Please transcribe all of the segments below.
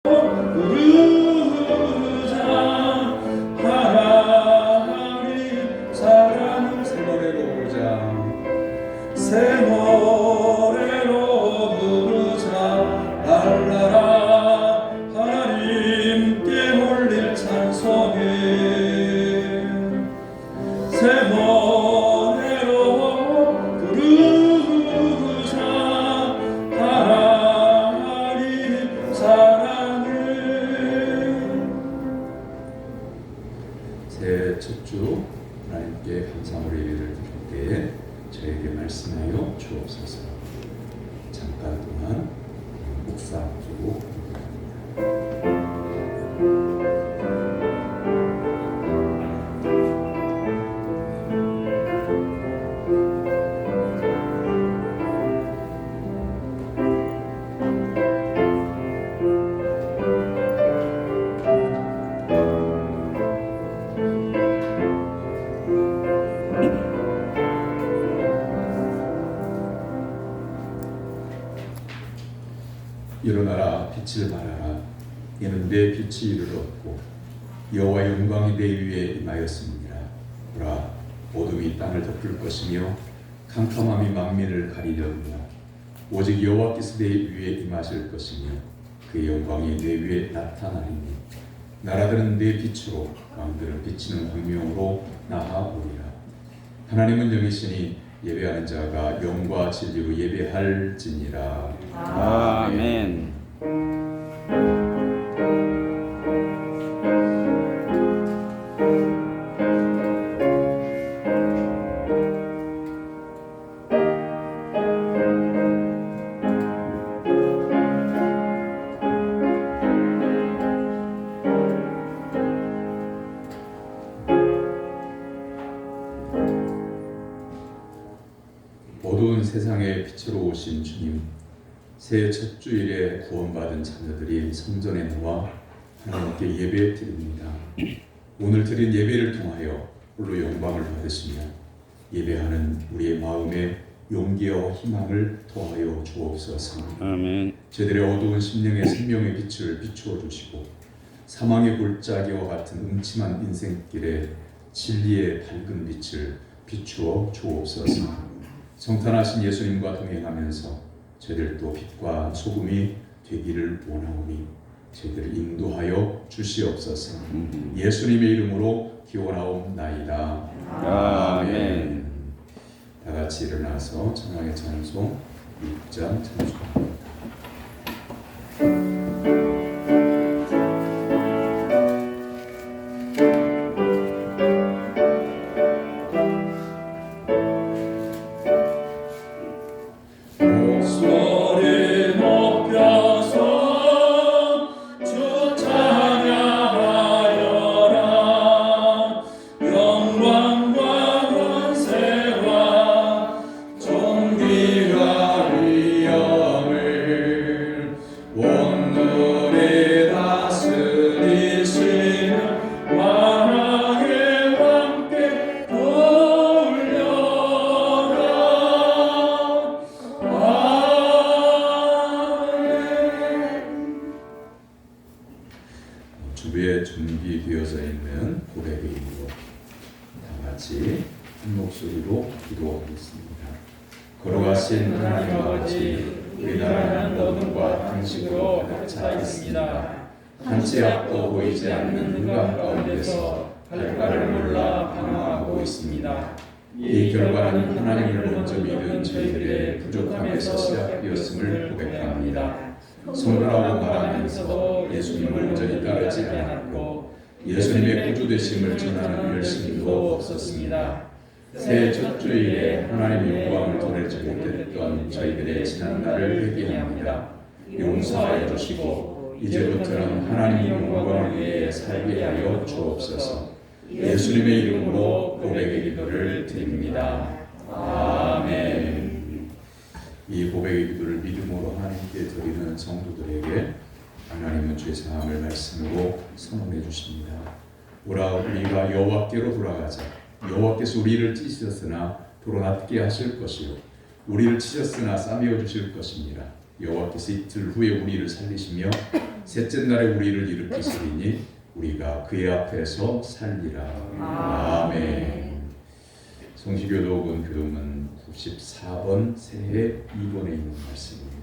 부르자 하나님 사랑을 새 노래로 부르자 새 노래로 부르자 날라라 하나님께 올릴 찬송에 새 노래로 부르자 하나님 사랑을. 새해 첫 주 하나님께 감사의 예배를 드릴 때에 저에게 말씀하여 주옵소서. 잠깐 동안 묵상하고 일어나라 빛을 발하라 이는 내 빛이 이르렀고 여호와의 영광이 내 위에 임하였습니다. 보라 어둠이 땅을 덮을 것이며 캄캄함이 만민을 가리려니와 오직 여호와께서 내 위에 임하실 것이며 그의 영광이 내 위에 나타나리니 나라들은 내 빛으로 왕들은 비치는 광명으로 나아오리라. 하나님은 영이시니 예배하는 자가 영과 진리로 예배할지니라. 아멘. 어두운 세상의 빛으로 오신 주님, 새해 첫 주일에 구원받은 자녀들이 성전에 나와 하나님께 예배 드립니다. 오늘 드린 예배를 통하여 홀로 영광을 받으시며 예배하는 우리의 마음에 용기와 희망을 더하여 주옵소서. 아멘. 저들의 어두운 심령의 생명의 빛을 비추어 주시고 사망의 골짜기와 같은 음침한 인생길에 진리의 밝은 빛을 비추어 주옵소서. 성탄하신 예수님과 동행하면서 저희들도 빛과 소금이 되기를 원하오니 저희들을 인도하여 주시옵소서. 예수님의 이름으로 기원하옵나이다. 아멘. 다 같이 일어나서 천왕의 찬송 6장 찬송합니다. 주변에 준비되어져 있는 고백의 이유로 다 같이 한 목소리로 기도하겠습니다. 걸어가신 하나님 아버지, 우리나라는 어둠과 탄식으로 가득 차 있습니다. 한치 앞도 보이지 않는 흑암 가운데서 갈 바를 몰라 방황하고 있습니다. 이 결과는 하나님을 먼저 믿은 저희들의 부족함에서 시작되었음을 고백합니다. 성도라고 말하면서 예수님을 온전히 따르지 않았고 예수님의 구주되심을 전하는 열심도 없었습니다. 새해 첫 주일에 하나님의 영광을 드러내지 못했던 저희들의 지난 날을 회개합니다. 용서하여 주시고 이제부터는 하나님의 영광을 위해 살게 하여 주옵소서. 예수님의 이름으로 고백의 기도를 드립니다. 아멘. 이 고백의 기도를 믿음으로 하나님께 드리는 성도들에게 하나님은 죄 사함을 말씀으로 선언해 주십니다. 오라 우리가 여호와께로 돌아가자. 여호와께서 우리를 찢으셨으나 도로 낫게 하실 것이요 우리를 치셨으나 싸매어 주실 것입니다. 여호와께서 이틀 후에 우리를 살리시며 셋째 날에 우리를 일으키시리니 우리가 그의 앞에서 살리라. 아멘. 성시교독은 교독문 94번 새해 2번에 있는 말씀입니다.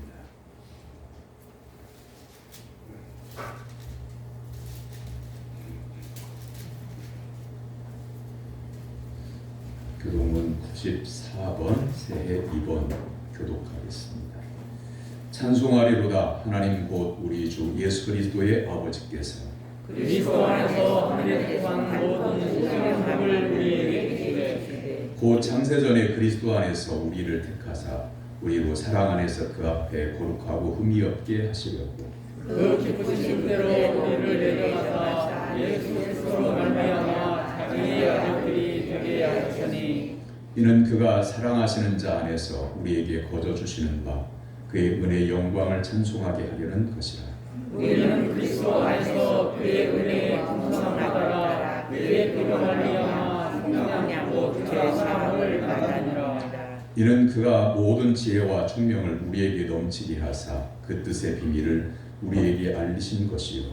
교독문 94번 새해 2번 교독하겠습니다. 찬송하리로다. 하나님 곧 우리 주 예수 그리스도의 아버지께서 그리스도 안에서 하늘에 대한 모든 우정함을 우리에게 주시되 곧 창세전에 그리스도 안에서 우리를 택하사 우리로 사랑 안에서 그 앞에 거룩하고 흠이 없게 하시려고 그 기쁘신 대로 우리를 내려가사 예수 그리스도로 말미암아 자기의 아들들이 되게 하셨으니 이는 그가 사랑하시는 자 안에서 우리에게 거저 주시는 바 그의 은혜의 영광을 찬송하게 하려는 것이라. 우리는 그리스도 안에서 그의 은혜의 풍성함을 따라 그의 피로 말미암아 성령하고 주의 사랑을 받으니라. 이는 그가 모든 지혜와 총명을 우리에게 넘치게 하사 그 뜻의 비밀을 우리에게 알리신 것이요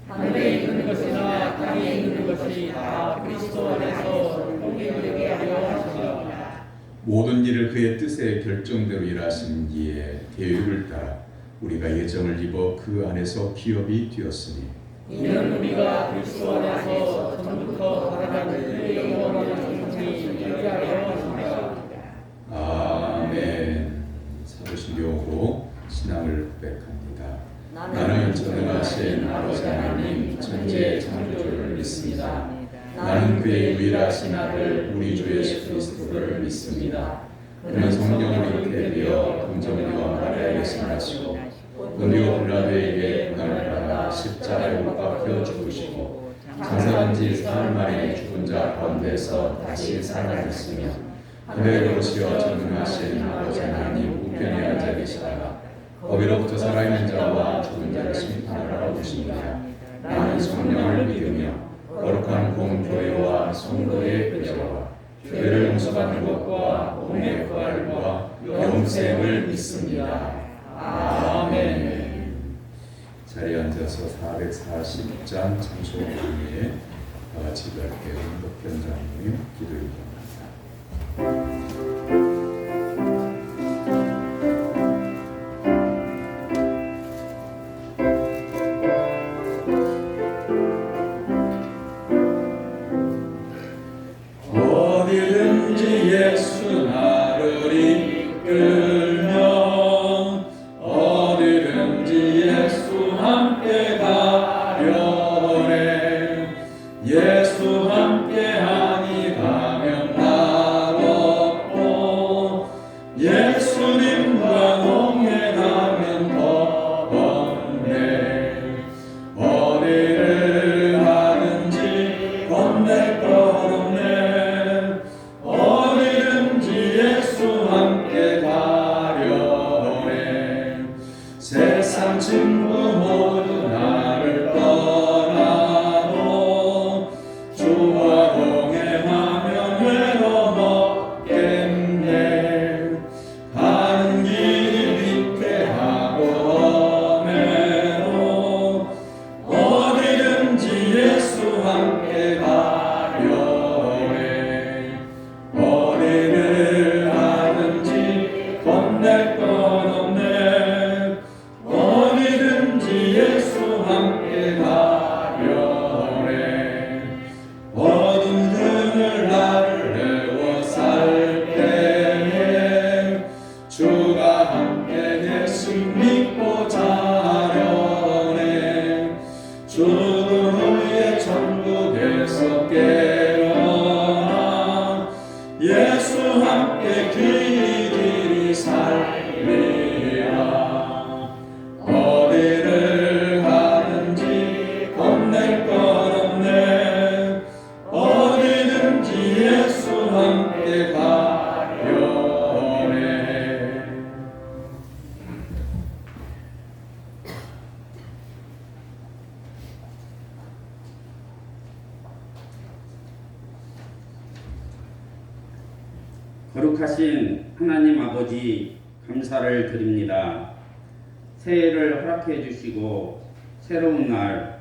하늘에 있는 것이나 땅에 있는 것이 다 그리스도 안에서 통일되게 하려 하시니라. 모든 일을 그의 뜻의 결정대로 일하신 이의 계획을 따라 우리가 예정을 입어 그 안에서 기업이 되었으니 이는 우리가 그리스도 안에서 전부터 바라는 그의 영원한 성품이 이르게 하려 하시니라. 아멘. 사도신경으로 신앙을 고백합니다. 나는 전능하신 아버지 하나님 천지의 창조주를 믿습니다. 나는 그의 유일하신 아들 우리 주 예수 그리스도를 믿습니다. 그는 성령으로 잉태되어 동정녀와 마리아에게 생하시고 본디오 빌라도에게 고난을 받아 십자가에 못 박혀 죽으시고 장사한 지 사흘 만에 죽은 자 가운데서 다시 살아나셨으며 하늘에 오르시어 전능하신 아버지 하나님 우편에 앉아 계시다가 거기로부터 살아있는 자와 죽은 자를 심판하러 오십니다. 나는 성령을 믿으며 거룩한 공교회와 성도의 교제와 죄를 용서받는 것과 몸의 부활과 영생을 믿습니다. 아멘. 자리에 앉아서 440장 찬송가에 다 같이 기도할게요. 목변장님 기도해 주옵소서. 어디든지 예수 나를 이끌면 어디든지 예수 함께 가려네 예수 함께하니 가면 나롭고 예수님과 동행하면 더 없네 어디를 가는지 겁낼 것 없네 어디든지 예수 함께 가려네 세상 친구 모두 나를 떠나도 주와 동행하면 외로움 없겠네 가는 길이 위태하고 험해도 어디든지 예수 함께 가려네 어디를 가든지 겁낼 것 없네 어디든지 예수 함께 가려네 어두운 그늘 나를 내워 살 때에 주가 함께 계심 믿고 자려네 죽은 후에 천국에서 깨어나 예수 함께 길이 살리라 어디를 가든지 겁낼 것 없네 어디든지 예수 함께 가려네 거룩하신 하나님 아버지 감사를 드립니다. 새해를 허락해 주시고 새로운 날,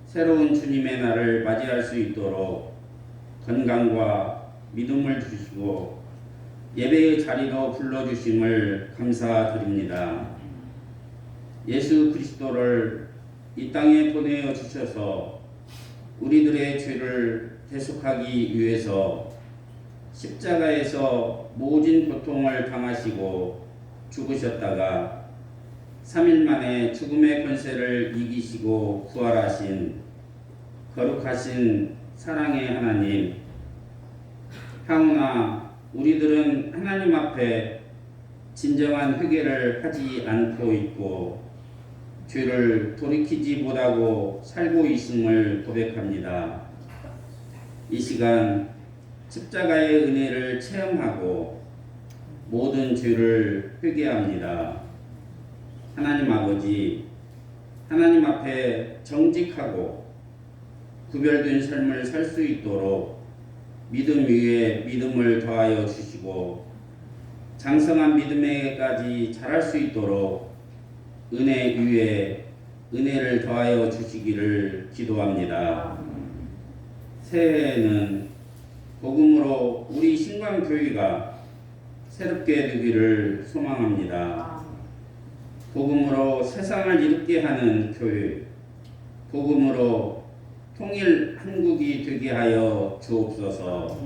새로운 주님의 날을 맞이할 수 있도록 건강과 믿음을 주시고 예배의 자리로 불러주심을 감사드립니다. 예수 그리스도를 이 땅에 보내어 주셔서 우리들의 죄를 대속하기 위해서 십자가에서 모진 고통을 당하시고 죽으셨다가 3일 만에 죽음의 권세를 이기시고 부활하신 거룩하신 사랑의 하나님, 하오나 우리들은 하나님 앞에 진정한 회개를 하지 않고 있고 죄를 돌이키지 못하고 살고 있음을 고백합니다. 이 시간 십자가의 은혜를 체험하고 모든 죄를 회개합니다. 하나님 아버지, 하나님 앞에 정직하고 구별된 삶을 살 수 있도록 믿음 위에 믿음을 더하여 주시고 장성한 믿음에까지 자랄 수 있도록 은혜 위에 은혜를 더하여 주시기를 기도합니다. 새해에는 복음으로 우리 신광교회가 새롭게 되기를 소망합니다. 복음으로 세상을 일으키게 하는 교회, 복음으로 통일 한국이 되게 하여 주옵소서.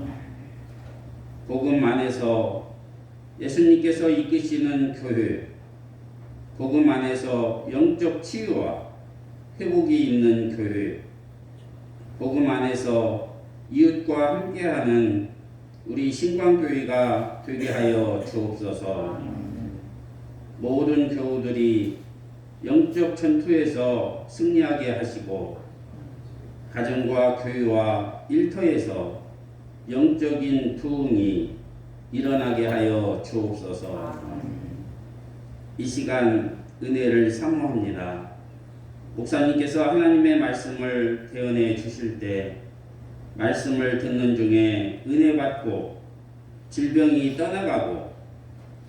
복음 안에서 예수님께서 이끄시는 교회, 복음 안에서 영적 치유와 회복이 있는 교회, 복음 안에서 이웃과 함께하는 우리 신광교회가 되게 하여 주옵소서. 모든 교우들이 영적 전투에서 승리하게 하시고 가정과 교회와 일터에서 영적인 부흥이 일어나게 하여 주옵소서. 이 시간 은혜를 사모합니다. 목사님께서 하나님의 말씀을 대언해 주실 때 말씀을 듣는 중에 은혜 받고 질병이 떠나가고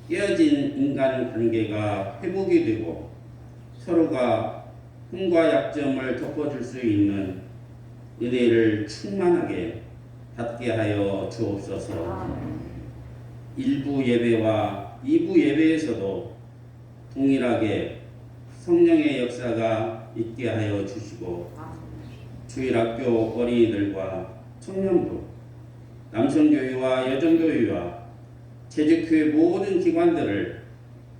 깨어진 인간 관계가 회복이 되고 서로가 흠과 약점을 덮어줄 수 있는 은혜를 충만하게 받게 하여 주옵소서. 일부 예배와 2부 예배에서도 동일하게 성령의 역사가 있게 하여 주시고 주일학교 어린이들과 청년부, 남성교회와 여성교회와 재직교회 모든 기관들을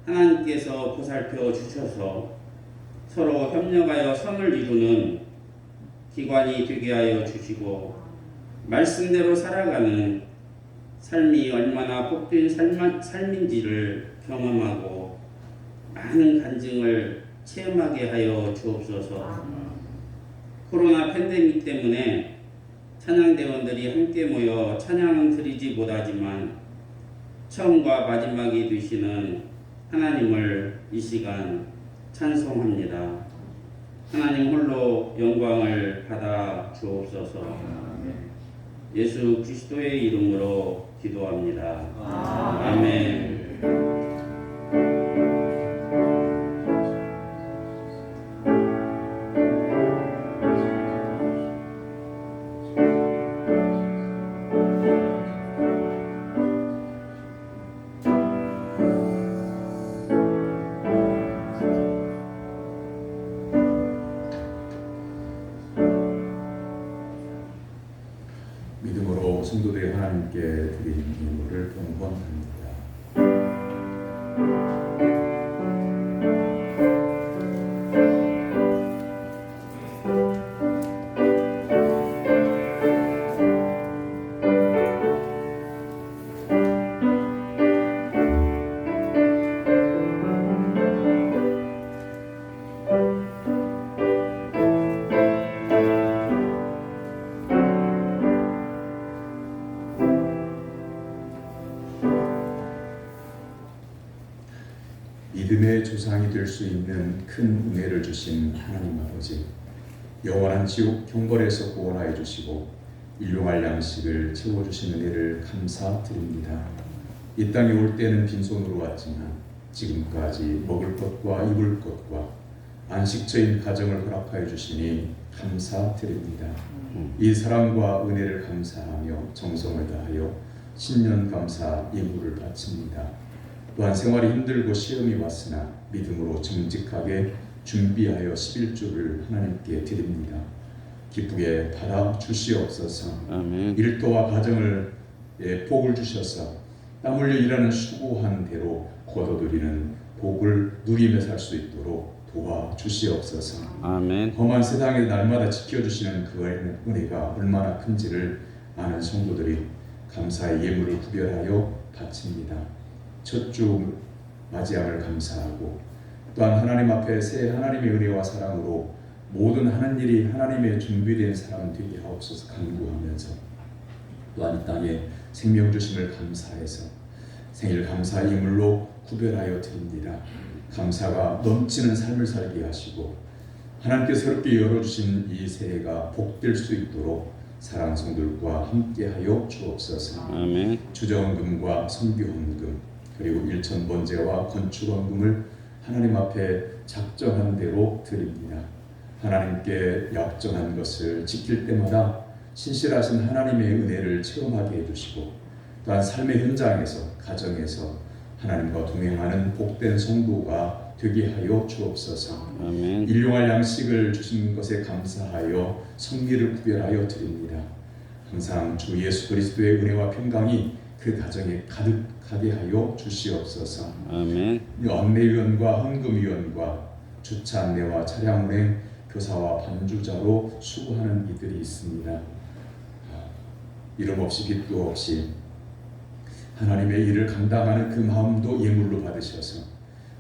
하나님께서 보살펴 주셔서 서로 협력하여 선을 이루는 기관이 되게 하여 주시고 말씀대로 살아가는 삶이 얼마나 복된 삶인지를 경험하고 많은 간증을 체험하게 하여 주옵소서. 코로나 팬데믹 때문에 찬양대원들이 함께 모여 찬양은 드리지 못하지만 처음과 마지막이 되시는 하나님을 이 시간 찬송합니다. 하나님 홀로 영광을 받아 주옵소서. 예수 그리스도의 이름으로 기도합니다. 아멘. 믿음으로 성도들이 하나님께 드리는 예물을 봉헌합니다. 믿음의 조상이 될 수 있는 큰 은혜를 주신 하나님 아버지, 영원한 지옥 형벌에서 구원하여 주시고 일용할 양식을 채워주신 은혜를 감사드립니다. 이 땅에 올 때는 빈손으로 왔지만 지금까지 먹을 것과 입을 것과 안식처인 가정을 허락하여 주시니 감사드립니다. 이 사랑과 은혜를 감사하며 정성을 다하여 신년 감사 예물을 바칩니다. 또한 생활이 힘들고 시험이 왔으나 믿음으로 정직하게 준비하여 11조를 하나님께 드립니다. 기쁘게 받아 주시옵소서. 아멘. 일터와 가정을 복을 주셔서 땀 흘려 일하는 수고한 대로 거둬들이는 복을 누리며 살 수 있도록 도와주시옵소서. 아멘. 험한 세상에 날마다 지켜주시는 그 은혜가 얼마나 큰지를 아는 성도들이 감사의 예물을 구별하여 바칩니다. 첫 주 맞이함을 감사하고 또한 하나님 앞에 새 하나님의 은혜와 사랑으로 모든 하는 일이 하나님의 준비된 사람 되게 하옵소서 간구하면서 또한 이 땅에 생명 주심을 감사해서 생일 감사 예물로 구별하여 드립니다. 감사가 넘치는 삶을 살게 하시고 하나님께 새롭게 열어주신 이 새해가 복될 수 있도록 사랑 성들과 함께하여 주옵소서. 아멘. 주정금과 선교헌금 그리고 일천번제와 건축헌금을 하나님 앞에 작정한 대로 드립니다. 하나님께 약정한 것을 지킬 때마다 신실하신 하나님의 은혜를 체험하게 해주시고 또한 삶의 현장에서 가정에서 하나님과 동행하는 복된 성도가 되게 하여 주옵소서. 아멘. 일용할 양식을 주신 것에 감사하여 성미를 구별하여 드립니다. 항상 주 예수 그리스도의 은혜와 평강이 그 가정에 가득하게 하여 주시옵소서. 아멘. 안내위원과 헌금위원과 주차 안내와 차량 운행, 교사와 반주자로 수고하는 이들이 있습니다. 이름 없이 빚도 없이 하나님의 일을 감당하는 그 마음도 예물로 받으셔서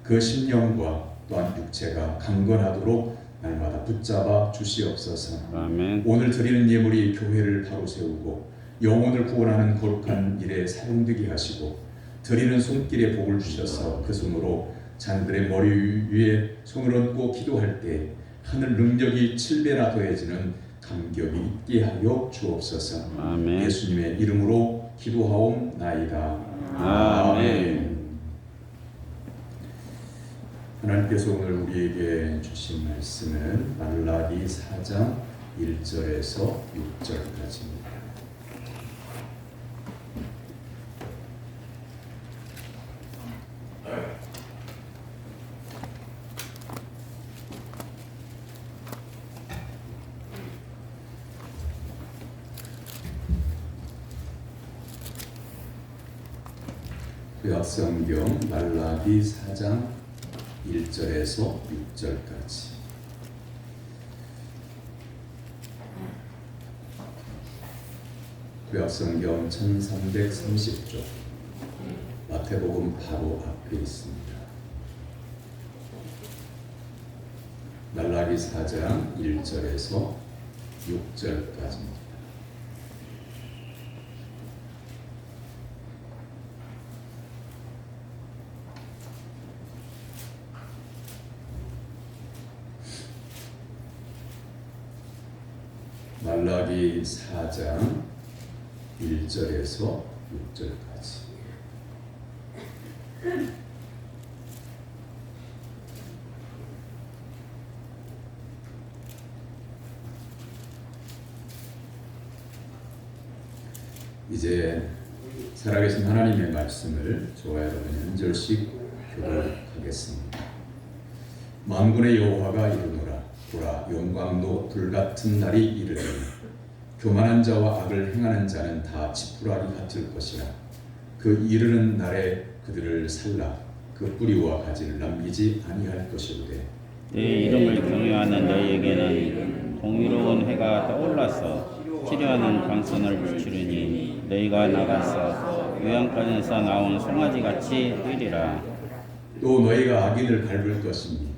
그 심령과 또한 육체가 강건하도록 날마다 붙잡아 주시옵소서. 아멘. 오늘 드리는 예물이 교회를 바로 세우고 영혼을 구원하는 거룩한 일에 사용되게 하시고 드리는 손길에 복을 주셔서 그 손으로 자녀들의 머리 위에 손을 얹고 기도할 때 하늘 능력이 7배나 더해지는 감격이 있게 하여 주옵소서. 아멘. 예수님의 이름으로 기도하옵나이다. 아멘. 하나님께서 오늘 우리에게 주신 말씀은 말라기 4장 1절에서 6절까지입니다. 구약성경 말라기 4장 1절에서 6절까지. 구약성경 1330쪽 마태복음 바로 앞에 있습니다. 말라기 4장 1절에서 6절까지입니다. 말라기 4장 1절에서 6절까지. 이제 살아계신 하나님의 말씀을 저와 여러분 한 절씩 교독하겠습니다. 만군의 여호와가 이르노라. 보라, 영광도 불같은 날이 이르리니 교만한 자와 악을 행하는 자는 다 지푸라기 같을 것이라. 그 이르는 날에 그들을 살라. 그 뿌리와 가지를 남기지 아니할 것이로되 네 이름을 경외하는 너희에게는 공의로운 해가 떠올라서 치료하는 광선을 비추리니 너희가 나가서 요양간에서 나온 송아지같이 뛰리라. 또 너희가 악인을 밟을 것이니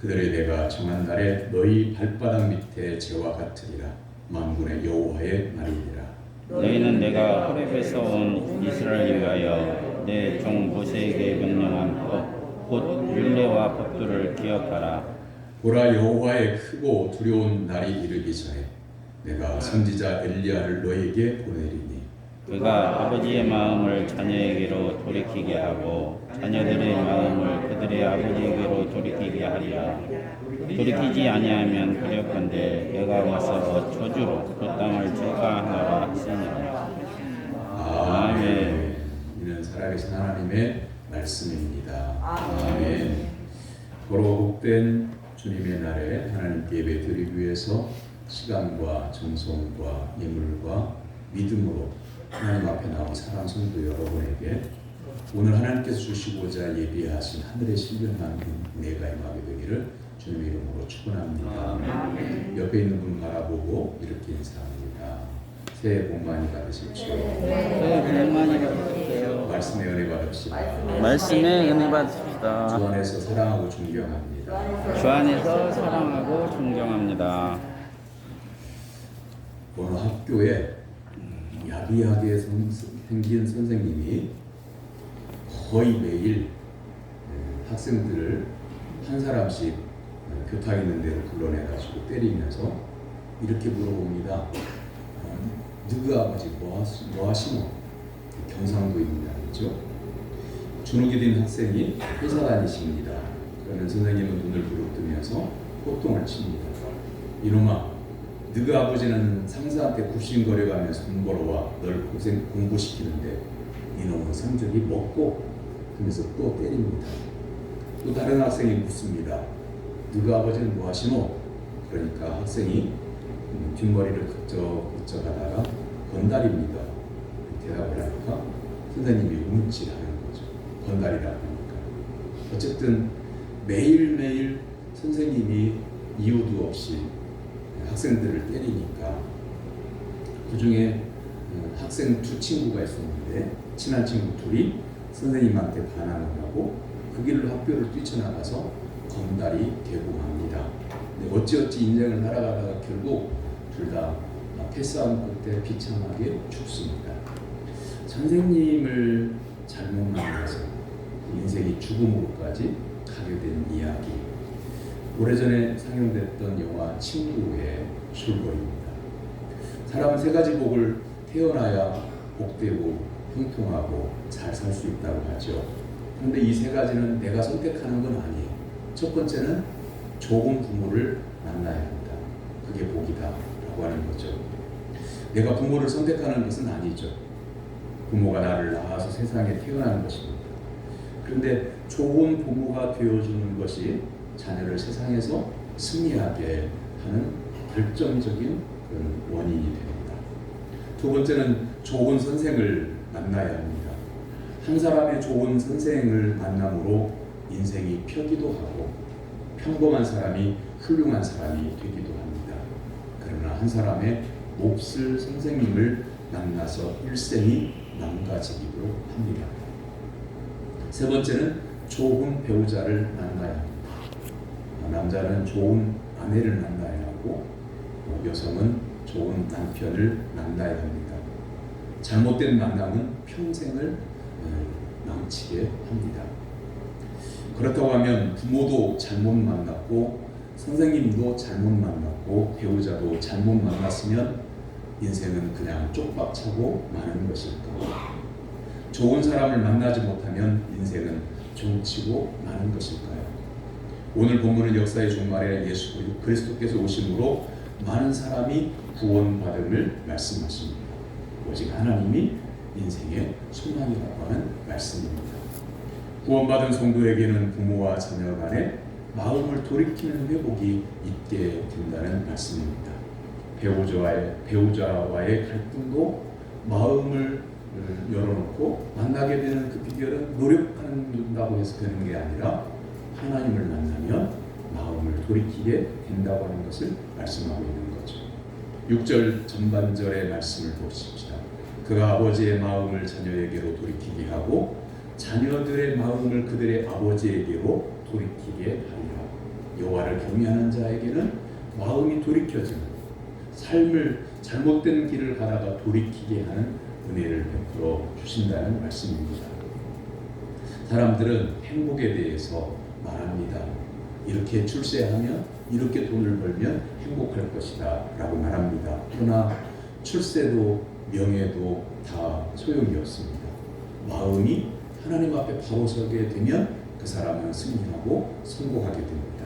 그들의 내가 정한 날에 너희 발바닥 밑에 재와 같으리라. 만군의 여호와의 말이니라. 너희는 내가 호렙에서 온 이스라엘을 위하여 내 종 모세에게 명령한 것, 곧 율례와 법도를 기억하라. 보라, 여호와의 크고 두려운 날이 이르기 전에 내가 선지자 엘리야를 너희에게 보내리니 그가 아버지의 마음을 자녀에게로 돌이키게 하고 자녀들의 마음을 그들의 아버지에게로 돌이키게 하리라. 돌이키지 아니하면 그력건대 내가 와서 저주로 그 땅을 질가하노라 하시니라. 아멘. 이는 살아계신 하나님의 말씀입니다. 아멘. 고로 복된 주님의 날에 하나님께 예배 드리기 위해서 시간과 정성과 예물과 믿음으로 하나님 앞에 나온 사랑 성도 여러분에게 오늘 하나님께서 주시고자 예비하신 하늘의 신령한 은혜가 임하게 되기를 주님의 이름으로 축원합니다. 옆에 있는 분 바라보고 이렇게 인사합니다. 새해 복 많이 받으십시오. 새해 복 많이 받으십시오. 말씀의 은혜 받읍시다. 말씀의 은혜 받으십시다. 주 안에서 사랑하고 존경합니다. 주 안에서 사랑하고 존경합니다. 어느 학교에 야비하게 생긴 선생님이 거의 매일 학생들을 한 사람씩 교탁 있는 데로 불러내가지고 때리면서 이렇게 물어봅니다. 누구 아버지 뭐 하시노? 경상도 입니다죠. 주눅이 든 학생이 회사 다니십니다. 그러면 선생님은 눈을 부릅뜨면서 호통을 칩니다. 이놈아, 너희 아버지는 상사한테 굽신거려가면서 돈 벌어와 널 공부시키는데 이놈은 성적이 먹고 하면서 또 때립니다. 또 다른 학생이 묻습니다. 너희 아버지는 뭐 하시노? 그러니까 학생이 뒷머리를 그쩍그쩍하다가 건달입니다. 대답을 하니까 선생님이 움찔하는 거죠. 건달이라고 하니까. 어쨌든 매일매일 선생님이 이유도 없이 학생들을 때리니까 그 중에 학생 두 친구가 있었는데 친한 친구 둘이 선생님한테 반항을 하고 그 길로 학교를 뛰쳐나가서 건달이 개봉합니다. 근데 어찌어찌 인생을 살아가다가 결국 둘 다 패싸움 끝에 비참하게 죽습니다. 선생님을 잘못 만나서 인생이 죽음으로까지 가게 된 이야기. 오래전에 상영됐던 영화 친구의 줄거리입니다. 사람은 세 가지 복을 태어나야 복되고 형통하고 잘 살 수 있다고 하죠. 그런데 이 세 가지는 내가 선택하는 건 아니에요. 첫 번째는 좋은 부모를 만나야 한다. 그게 복이다 라고 하는 거죠. 내가 부모를 선택하는 것은 아니죠. 부모가 나를 낳아서 세상에 태어나는 것입니다. 그런데 좋은 부모가 되어주는 것이 자녀를 세상에서 승리하게 하는 결정적인 그런 원인이 됩니다. 두 번째는 좋은 선생을 만나야 합니다. 한 사람의 좋은 선생을 만남으로 인생이 펴기도 하고 평범한 사람이 훌륭한 사람이 되기도 합니다. 그러나 한 사람의 몹쓸 선생님을 만나서 일생이 망가지기도 합니다. 세 번째는 좋은 배우자를 만나야 합니다. 남자는 좋은 아내를 만나야 하고 여성은 좋은 남편을 만나야 합니다. 잘못된 만남은 평생을 망치게 합니다. 그렇다고 하면 부모도 잘못 만났고 선생님도 잘못 만났고 배우자도 잘못 만났으면 인생은 그냥 쪽박 차고 마는 것일까? 좋은 사람을 만나지 못하면 인생은 종치고 마는 것일까요? 오늘 본문은 역사의 종말에 예수 그리스도께서 오심으로 많은 사람이 구원받음을 말씀하십니다. 오직 하나님이 인생의 소망이라고 하는 말씀입니다. 구원받은 성도에게는 부모와 자녀 간에 마음을 돌이키는 회복이 있게 된다는 말씀입니다. 배우자와의 갈등도 마음을 열어놓고 만나게 되는 그 비결은 노력한다고 해서 되는 게 아니라 하나님을 만나면 마음을 돌이키게 된다고 하는 것을 말씀하고 있는 거죠. 6절 전반절의 말씀을 보십시다. 그가 아버지의 마음을 자녀에게로 돌이키게 하고 자녀들의 마음을 그들의 아버지에게로 돌이키게 하리라. 여호와를 경외하는 자에게는 마음이 돌이켜지는 삶을 잘못된 길을 가다가 돌이키게 하는 은혜를 베풀어 주신다는 말씀입니다. 사람들은 행복에 대해서 말합니다. 이렇게 출세하면 이렇게 돈을 벌면 행복할 것이다 라고 말합니다. 그러나 출세도 명예도 다 소용이 없습니다. 마음이 하나님 앞에 바로 서게 되면 그 사람은 승리하고 성공하게 됩니다.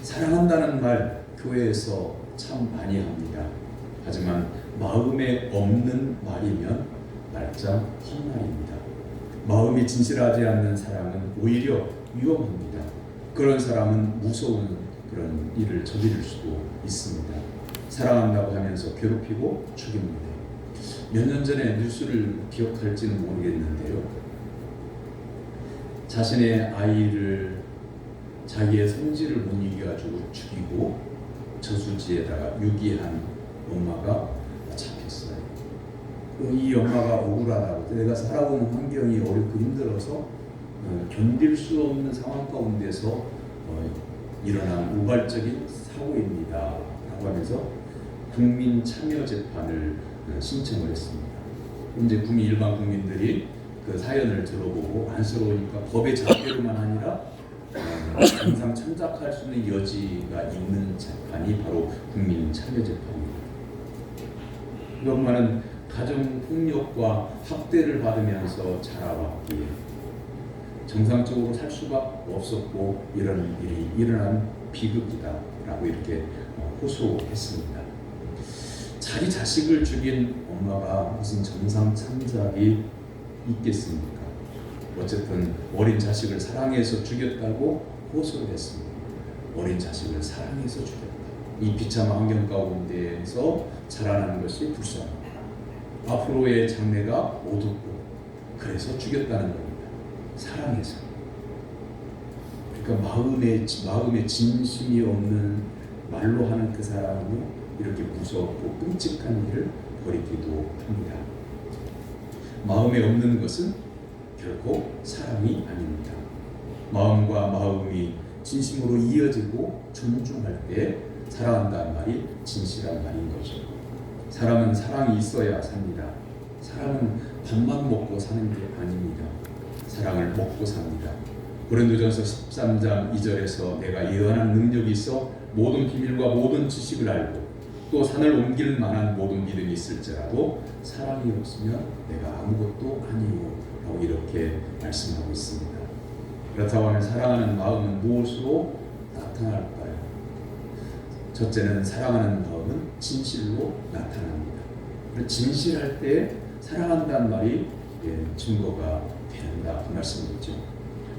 사랑한다는 말 교회에서 참 많이 합니다. 하지만 마음에 없는 말이면 말짱 헛말입니다. 마음이 진실하지 않는 사람은 오히려 위험합니다. 그런 사람은 무서운 그런 일을 저지를 수도 있습니다. 사랑한다고 하면서 괴롭히고 죽입니다. 몇 년 전에 뉴스를 기억할지는 모르겠는데요. 자신의 아이를 자기의 성질을 못 이겨가지고 죽이고 저수지에다가 유기한 엄마가 잡혔어요. 이 엄마가 억울하다고, 내가 살아온 환경이 어렵고 힘들어서 견딜 수 없는 상황 가운데서 일어난 우발적인 사고입니다 라고 하면서 국민 참여 재판을 신청을 했습니다. 이제 일반 국민들이 그 사연을 들어보고 안쓰러우니까 법의 잣대로만 아니라 항상 참작할 수 있는 여지가 있는 재판이 바로 국민 참여 재판입니다. 이 엄마는 가정 폭력과 학대를 받으면서 자라왔기에 정상적으로 살 수가 없었고 이런 일이 일어난 비극이다라고 이렇게 호소했습니다. 자기 자식을 죽인 엄마가 무슨 정상 참작이 있겠습니까? 어쨌든 어린 자식을 사랑해서 죽였다고 호소를 했습니다. 어린 자식을 사랑해서 죽였다. 이 비참한 환경 가운데에서 자라나는 것이 불쌍합니다. 앞으로의 장래가 어둡고 그래서 죽였다는 겁니다. 사랑해서. 그러니까 마음에 진심이 없는 말로 하는 그 사람은 이렇게 무섭고 끔찍한 일을 벌이기도 합니다. 마음에 없는 것은 결코 사랑이 아닙니다. 마음과 마음이 진심으로 이어지고 존중할 때 사랑한다는 말이 진실한 말인 거죠. 사람은 사랑이 있어야 삽니다. 사람은 밥만 먹고 사는 게 아닙니다. 사랑을 먹고 삽니다. 고린도전서 13장 2절에서 내가 예언한 능력이 있어 모든 비밀과 모든 지식을 알고 또 산을 옮길 만한 모든 믿음이 있을지라도 사랑이 없으면 내가 아무것도 아니요 라고 이렇게 말씀하고 있습니다. 그렇다고 하면 사랑하는 마음은 무엇으로 나타날까요? 첫째는 사랑하는 마음은 진실로 나타납니다. 진실할 때 사랑한다는 말이 증거가 된다 그 말씀이죠.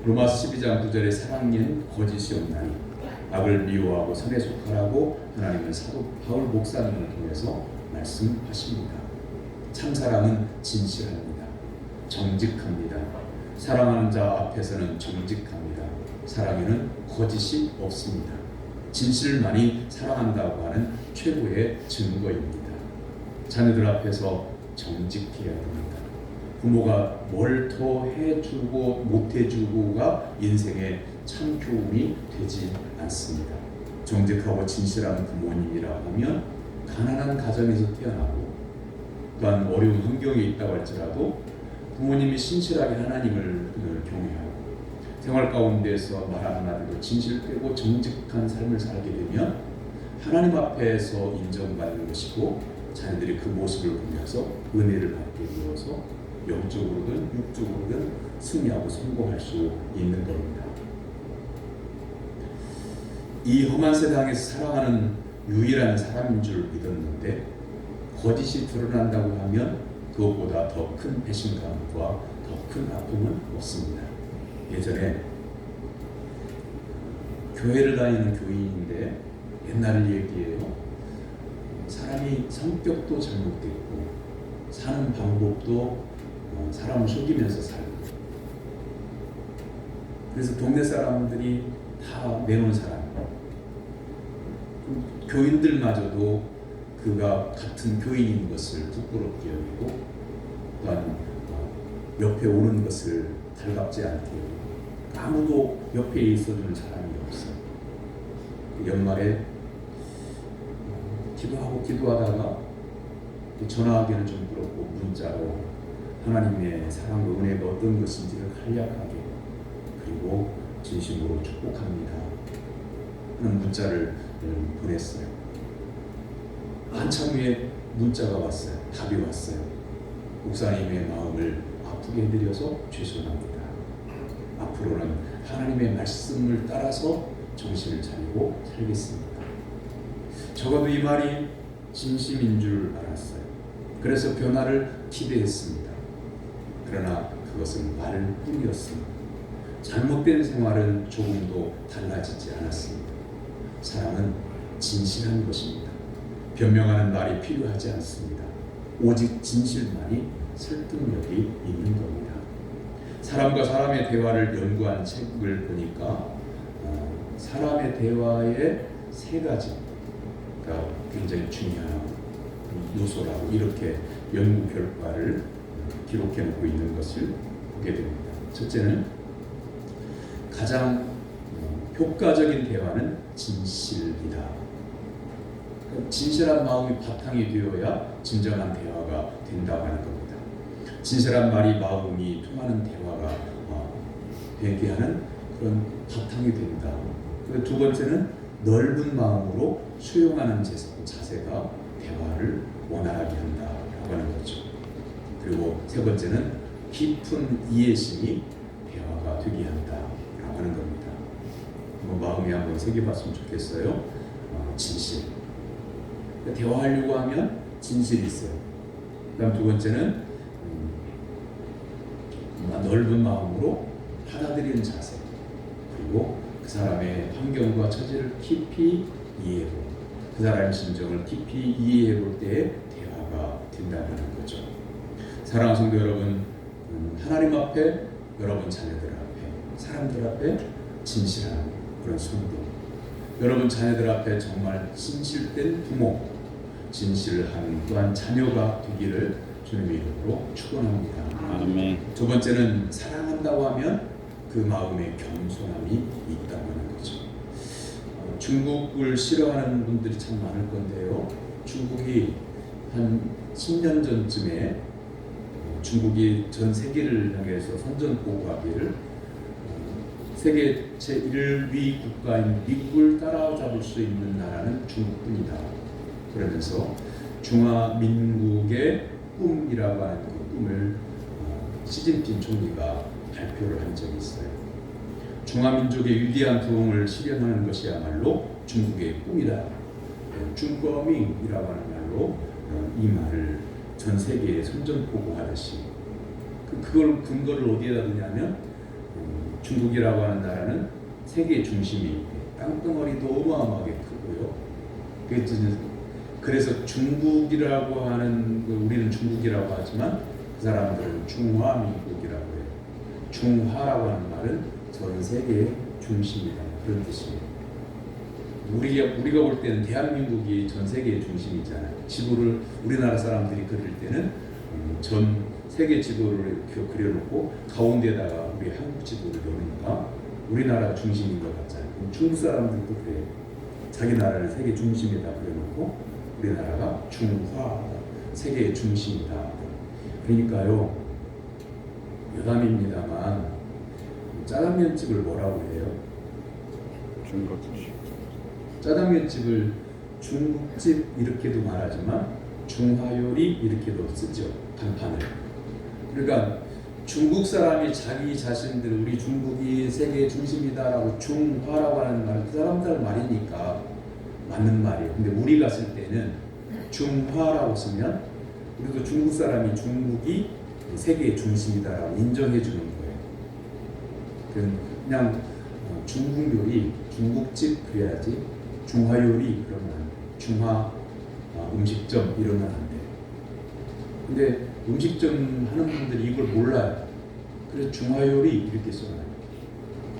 로마서 12장 9절에 사랑에는 거짓이 없나니 악을 미워하고 선에 속하라고 하나님은 사도 바울 목사님을 통해서 말씀하십니다. 참사랑은 진실합니다. 정직합니다. 사랑하는 자 앞에서는 정직합니다. 사랑에는 거짓이 없습니다. 진실만이 사랑한다고 하는 최고의 증거입니다. 자녀들 앞에서 정직해야 됩니다. 부모가 뭘 더 해주고 못해주고가 인생의 참 교훈이 되지 않습니다. 정직하고 진실한 부모님이라고 하면 가난한 가정에서 태어나고 또한 어려운 환경에 있다고 할지라도 부모님이 신실하게 하나님을 경외하고 생활 가운데서 말 한마디로 진실되고 정직한 삶을 살게 되면 하나님 앞에서 인정받는 것이고 자녀들이 그 모습을 보면서 은혜를 받게 되어서 영적으로든 육적으로든 승리하고 성공할 수 있는 겁니다. 이 험한 세상에서 살아가는 유일한 사람인 줄 믿었는데 거짓이 드러난다고 하면 그것보다 더 큰 배신감과 더 큰 아픔은 없습니다. 예전에 교회를 다니는 교인인데 옛날 얘기예요. 사람이 성격도 잘못됐고 사는 방법도 사람을 속이면서 살고 그래서 동네 사람들이 다 내놓은 사람 교인들마저도 그가 같은 교인인 것을 부끄럽게 여기고 또한 옆에 오는 것을 달갑지 않게 여기고 아무도 옆에 있어주는 사람이 없어요. 연말에 기도하다가 전화하기는 좀 그렇고 문자로 하나님의 사랑과 은혜가 어떤 것인지를 간략하게 그리고 진심으로 축복합니다 하는 문자를 보냈어요. 한참 후에 문자가 왔어요. 답이 왔어요. 목사님의 마음을 아프게 해드려서 죄송합니다. 앞으로는 하나님의 말씀을 따라서 정신을 차리고 살겠습니다. 적어도 이 말이 진심인 줄 알았어요. 그래서 변화를 기대했습니다. 그러나 그것은 말뿐이었습니다. 잘못된 생활은 조금도 달라지지 않았습니다. 사랑은 진실한 것입니다. 변명하는 말이 필요하지 않습니다. 오직 진실만이 설득력이 있는 겁니다. 사람과 사람의 대화를 연구한 책을 보니까 사람의 대화의 세 가지가 굉장히 중요한 요소라고 이렇게 연구 결과를 기록해 놓고 있는 것을 보게 됩니다. 첫째는 가장 효과적인 대화는 진실이다. 진실한 마음이 바탕이 되어야 진정한 대화가 된다고 하는 겁니다. 진실한 말이 마음이 통하는 대화가 되게 하는 그런 바탕이 된다. 그리고 두 번째는 넓은 마음으로 수용하는 자세가 대화를 원활하게 한다라고 하는 거죠. 그리고 세 번째는 깊은 이해심이 대화가 되게 한다라고 하는 겁니다. 마음에 한번 새겨봤으면 좋겠어요. 진실. 대화하려고 하면 진실이 있어요. 그다음 두 번째는 넓은 마음으로 받아들이는 자세. 그리고 그 사람의 환경과 처지를 깊이 이해해보고 그 사람의 심정을 깊이 이해해볼 때의 대화가 된다는 거죠. 사랑하는 성도 여러분, 하나님 앞에, 여러분 자녀들 앞에, 사람들 앞에 진실한 그런 성도, 여러분 자녀들 앞에 정말 진실된 부모, 진실한 또한 자녀가 되기를 주님의 이름으로 축원합니다. 아멘. 두 번째는 사랑한다고 하면 그 마음에 겸손함이 있다고 하는 거죠. 중국을 싫어하는 분들이 참 많을 건데요. 중국이 한 10년 전쯤에 중국이 전 세계를 향해서 선전포고하기를 세계 제1위 국가인 미국을 따라잡을 수 있는 나라는 중국뿐이다. 그러면서 중화민국의 꿈이라고 하는 그 꿈을 시진핑 총리가 발표를 한 적이 있어요. 중화민족의 위대한 부흥을 실현하는 것이야말로 중국의 꿈이다. 중꺼밍이라고 하는 말로 이 말을 전 세계에 선전포고하듯이 그걸 근거를 어디에다 두냐면 중국이라고 하는 나라는 세계 중심이 땅덩어리도 어마어마하게 크고요. 그래서 중국이라고 하는 우리는 중국이라고 하지만 그 사람들은 중화민국이라고 해요. 중화라고 하는 말은 전 세계의 중심이다. 그런 뜻이에요. 우리가 볼 때는 대한민국이 전 세계의 중심이잖아요. 지도를 우리나라 사람들이 그릴 때는 전 세계 지도를 이렇게 그려놓고 가운데다가 우리 한국 지도를 넣으니까 우리나라 중심인 것 같잖아요. 중국 사람들도 그래요. 자기 나라를 세계 중심에다 그려놓고 우리나라가 중화, 세계의 중심이다. 그러니까요, 여담입니다만 짜장면집을 뭐라고 해요? 중국집. 짜장면집을 중국집 이렇게도 말하지만 중화요리 이렇게도 쓰죠. 간판을. 그러니까 중국 사람이 자기 자신들 우리 중국이 세계 중심이다라고 중화라고 하는 말은 그 사람들 말이니까 맞는 말이에요. 근데 우리가 쓸 때는 중화라고 쓰면 우리도 중국 사람이 중국이 세계의 중심이다라고 인정해 주는 거예요. 그냥 중국 요리, 중국집 그래야지 중화 요리 그러면 안 돼. 중화 음식점 이러면 안 돼. 근데 음식점 하는 분들이 이걸 몰라요. 그래서 중화 요리 이렇게 써놔요.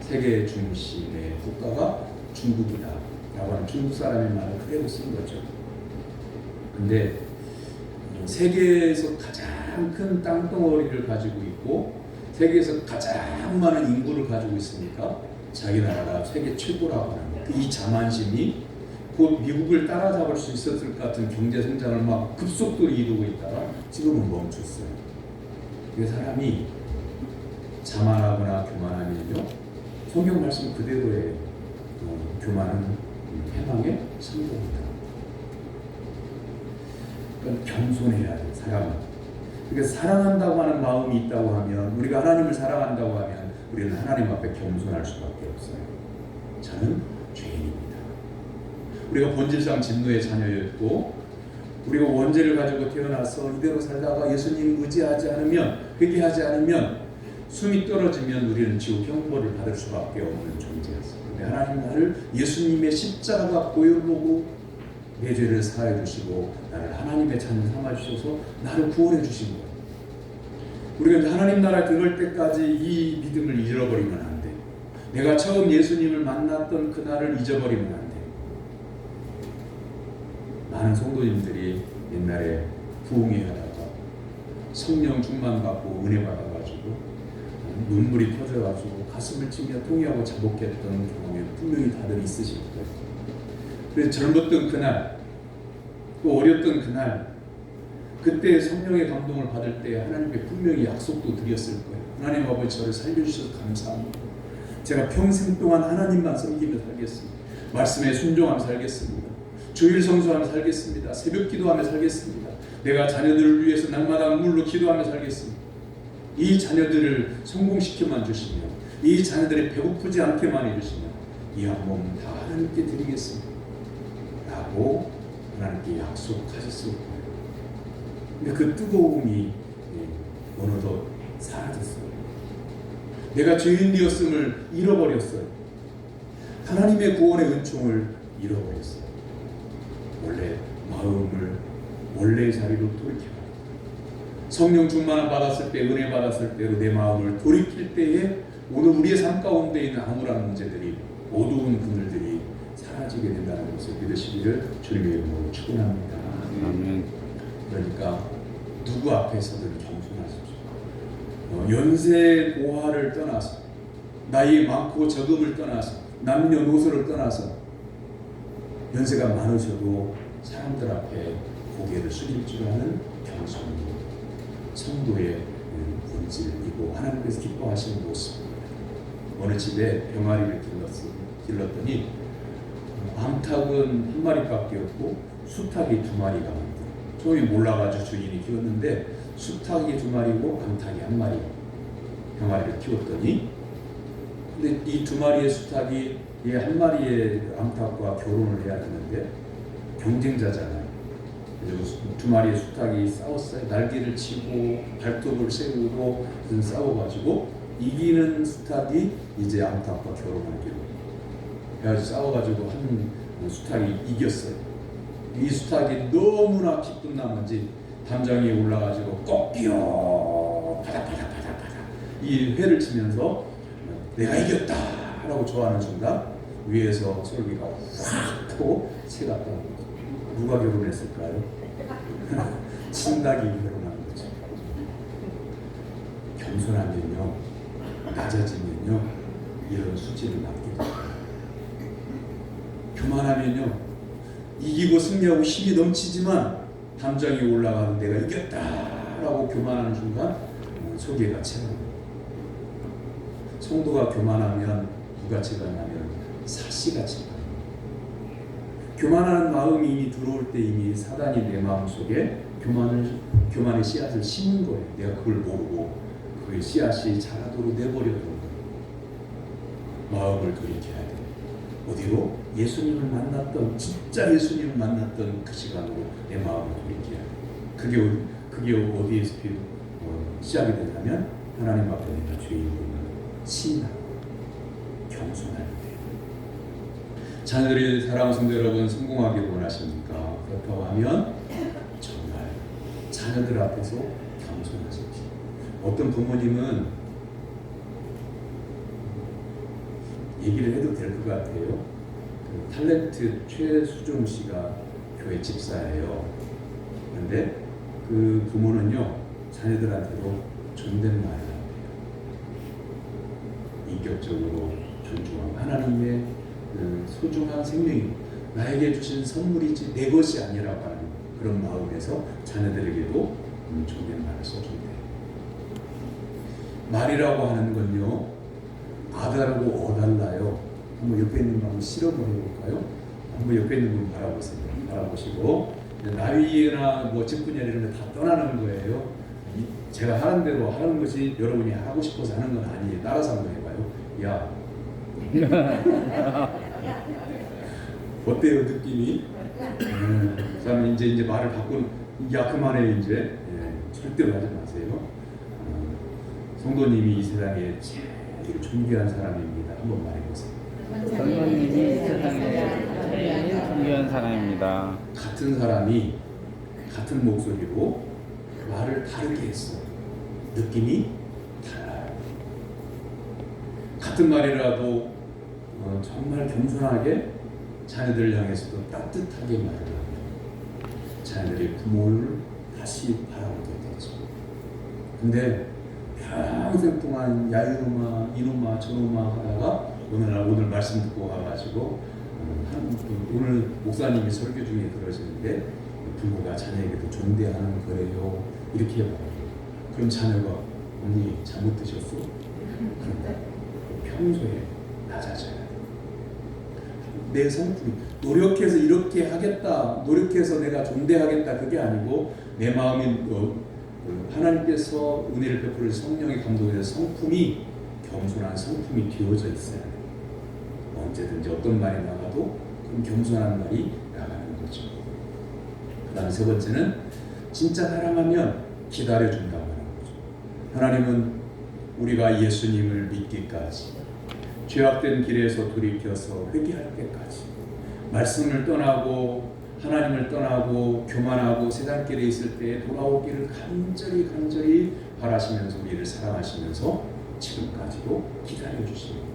세계 중심의 국가가 중국이다 라고 하는 중국 사람의 말을 그대로 쓴 거죠. 근데 세계에서 가장 큰 땅덩어리를 가지고 있고 세계에서 가장 많은 인구를 가지고 있으니까 자기 나라가 세계 최고라고 하는 거예요. 이 자만심이 곧 미국을 따라잡을 수 있었을 것 같은 경제 성장을 막 급속도로 이루고 있다가 지금은 멈췄어요. 그 사람이 자만하거나 교만하면요, 성경 말씀 그대로의 교만은 해방의 성공이다. 그러니까 겸손해야 돼, 사람은. 그러니까 사랑한다고 하는 마음이 있다고 하면, 우리가 하나님을 사랑한다고 하면 우리는 하나님 앞에 겸손할 수밖에 없어요. 저는 죄인입니다. 우리가 본질상 진노의 자녀였고, 우리가 원죄를 가지고 태어나서 이대로 살다가 예수님 의지하지 않으면, 회개하지 않으면, 숨이 떨어지면 우리는 지옥 형벌을 받을 수밖에 없는 존재였어요. 근데 하나님 나를 예수님의 십자가가 보여보고 내 죄를 사해 주시고 나를 하나님의 자녀 삼아 주셔서 나를 구원해 주신 거예요. 우리가 하나님 나라 들어갈 때까지 이 믿음을 잃어버리면 안 돼. 내가 처음 예수님을 만났던 그날을 잊어버리면 안 돼. 많은 성도님들이 옛날에 부흥회 하다가 성령 충만 받고 은혜 받아가지고 눈물이 터져가지고 가슴을 치며 통회하고 자복했던 경험이 분명히 다들 있으실 거예요. 그래서 젊었던 그날, 또 어렸던 그날, 그때 성령의 감동을 받을 때 하나님께 분명히 약속도 드렸을 거예요. 하나님 아버지, 저를 살려주셔서 감사합니다. 제가 평생 동안 하나님만 섬기며 살겠습니다. 말씀에 순종하며 살겠습니다. 주일 성수하며 살겠습니다. 새벽 기도하며 살겠습니다. 내가 자녀들을 위해서 날마다 눈물로 기도하며 살겠습니다. 이 자녀들을 성공시켜만 주시며, 이 자녀들이 배고프지 않게만 해주시며, 이 한 몸 다 하나님께 드리겠습니다 라고 하나님께 약속하셨을 거예요. 근데 그 뜨거움이 어느덧 사라졌어요. 내가 죄인이었음을 잃어버렸어요. 하나님의 구원의 은총을 잃어버렸어요. 원래 마음을 원래의 자리로 돌이켜라. 성령 충만을 받았을 때, 은혜 받았을 때로 내 마음을 돌이킬 때에 오늘 우리의 삶 가운데 있는 암울한 문제들이, 어두운 그늘들이 사라지게 된다는 것을 믿으시기를 주님의 이름으로 축원합니다. 아멘. 그러니까 누구 앞에서든 겸손하십시오. 연세 고하를 떠나서, 나이 많고 적음을 떠나서, 남녀노소를 떠나서 연세가 많으셔도 사람들 앞에 고개를 숙일 줄 아는 겸손이 성도의 본질이고 하나님께서 기뻐하시는 모습입니다. 어느 집에 병아리를 길렀더니 암탉은 한 마리밖에 없고 수탉이 2마리가 많대요. 처음에 몰라가지고 주인이 키웠는데 수탉이 2마리고 암탉이 1마리 병아리를 키웠더니, 근데 이 2마리의 수탉이 이 1마리의 암탉과 결혼을 해야 되는데 경쟁자잖아요. 그래서 2마리의 수탉이 싸웠어요. 날개를 치고 발톱을 세우고 싸워가지고 이기는 수탉이 이제 암탉과 결혼하기로 그래가지고 싸워가지고 한 수탉이 이겼어요. 이 수탉이 너무나 기쁜 나머지 담장에 올라가지고 꺾여 바닥바닥바닥바닥 이 회를 치면서 내가 이겼다 라고 좋아하는 순간 위에서 솔기가 확 하고 새가 떠나는 거죠. 누가 결혼했을까요? 신닭이 결혼한 거죠. 겸손하면요, 낮아지면요, 이런 수치를 맡게 됩니다. 교만하면요, 이기고 승리하고 힘이 넘치지만 담장에 올라가는 내가 이겼다라고 교만하는 순간 소개가 채납니다. 성도가 교만하면 누가 채가냐면 사시가 채납니다. 교만하는 마음이 이미 들어올 때 이미 사단이 내 마음 속에 교만의 씨앗을 심은 거예요. 내가 그걸 모르고 그 씨앗이 자라도록 내버려둔 거예요. 마음을 돌이켜야 돼요. 어디로? 예수님을 만났던, 진짜 예수님을 만났던 그 시간으로 내 마음을 돌이켜야 돼요. 그게 어디에서 시작이 되냐면 하나님 앞에 내가 죄인임을 신하고 겸손할 때. 자녀들이 사랑하는 성도 여러분, 성공하기를 원하십니까? 그렇다고 하면 정말 자녀들 앞에서 겸손하십시오. 어떤 부모님은 얘기를 해도 될 것 같아요. 그 탤런트 최수종 씨가 교회 집사예요. 그런데 그 부모는요, 자녀들한테도 존댓말을 해요. 인격적으로 존중하고 하나님의 그 소중한 생명이 나에게 주신 선물이지 내 것이 아니라고 하는 그런 마음에서 자녀들에게도 존댓말을 써준대요. 말이라고 하는 건요, 아다르고 어달라요. 한번 옆에 있는 분 한번 실험을 해볼까요? 한번 옆에 있는 분 바라보세요. 바라보시고 나위나 뭐 직분이나 이런 거 다 떠나는 거예요. 제가 하는 대로 하는 것이 여러분이 하고 싶어서 하는 건 아니에요. 따라서 한번 해봐요. 야, 어때요 느낌이? 그 사람이 이제 말을 바꾸는, 야 그만해 이제. 절대로 하지 마세요. 성도님이 이 세상에 제일 존귀한 사람입니다. 한번 말해보세요. 성도님이 세상에 제일 존귀한 사람입니다. 같은 사람이 같은 목소리로 말을 다르게 했어. 느낌이 달라요. 같은 말이라도 정말 겸손하게 자녀들을 향해서도 따뜻하게 말을 하고 자녀들의 부모를 다시 바라보게 되죠. 근데 평생 동안 야 이놈아 저놈아 하다가 오늘 말씀 듣고 와가지고 오늘 목사님이 설교 중에 그러시는데 부모가 자녀에게도 존대하는 거래요 이렇게 말해요. 그럼 자녀가 언니 잘못 드셨어? 그런데 평소에 낮아져야 돼. 내 성품이 노력해서 이렇게 하겠다, 노력해서 내가 존대하겠다 그게 아니고 내 마음이 하나님께서 은혜를 베풀어 성령의 감동에서 성품이 겸손한 성품이 비워져 있어야 돼. 언제든지 어떤 말이 나가도 그럼 겸손한 말이 나가는 거죠. 그 다음 세 번째는 진짜 사랑하면 기다려준다고 하는 거죠. 하나님은 우리가 예수님을 믿기까지 죄악된 길에서 돌이켜서 회개할 때까지 말씀을 떠나고 하나님을 떠나고 교만하고 세상길에 있을 때 돌아오기를 간절히 바라시면서 우리를 사랑하시면서 지금까지도 기다려주십니다.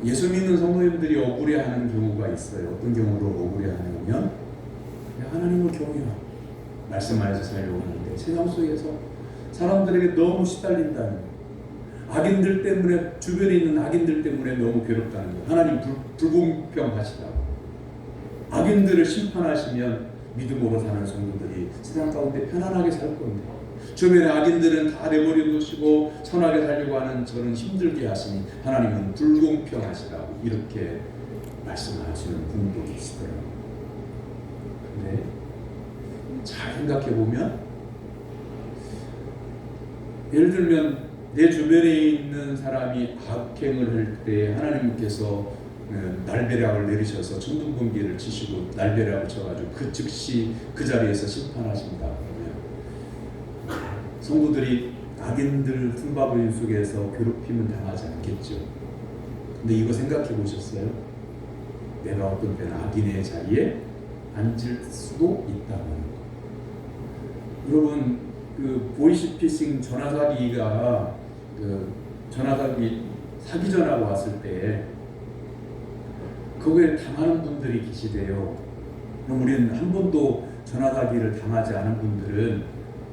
예수 믿는 성도님들이 억울해하는 경우가 있어요. 어떤 경우로 억울해하냐면 하나님을 경외하고 말씀 안에서 살려고 하는데 세상 속에서 사람들에게 너무 시달린다는 거예요. 악인들 때문에 주변에 있는 악인들 때문에 너무 괴롭다는 거예요. 하나님 불공평하시다고. 악인들을 심판하시면 믿음으로 사는 성도들이 세상 가운데 편안하게 살 건데 주변의 악인들은 다 내버려 두시고 선하게 살려고 하는 저는 힘들게 하시니 하나님은 불공평하시다고 이렇게 말씀하시는 분도 계시더라고요. 근데 잘 생각해 보면 예를 들면 내 주변에 있는 사람이 악행을 할 때 하나님께서 날벼락을 내리셔서 천둥번개를 치시고 날벼락을 쳐가지고 그 즉시 그 자리에서 심판하신다 그러면 성도들이 악인들 틈바구니 속에서 괴롭힘은 당하지 않겠죠. 근데 이거 생각해 보셨어요? 내가 어떤 때는 악인의 자리에 앉을 수도 있다는 거. 여러분 그 보이스피싱 전화사기가 전화사기 사기 전화가 왔을 때 그거에 당하는 분들이 계시대요. 그럼 우리는 한 번도 전화사기를 당하지 않은 분들은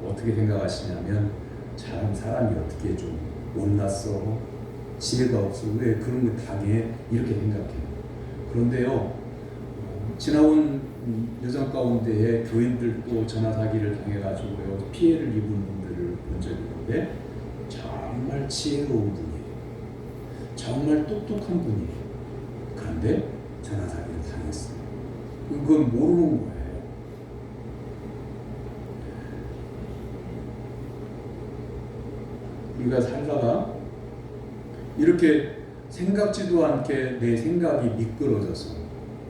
어떻게 생각하시냐면 사람이 어떻게 좀 못났어, 지혜가 없어, 왜 그런 걸 당해 이렇게 생각해요. 그런데요 지나온 여정 가운데에 교인들도 전화사기를 당해가지고요 피해를 입은 분들을 본 적이 있는데 정말 지혜로운 분이에요. 정말 똑똑한 분이에요. 그런데 전화사기를 당했어요. 그건 모르는 거예요. 우리가 살다가 이렇게 생각지도 않게 내 생각이 미끄러져서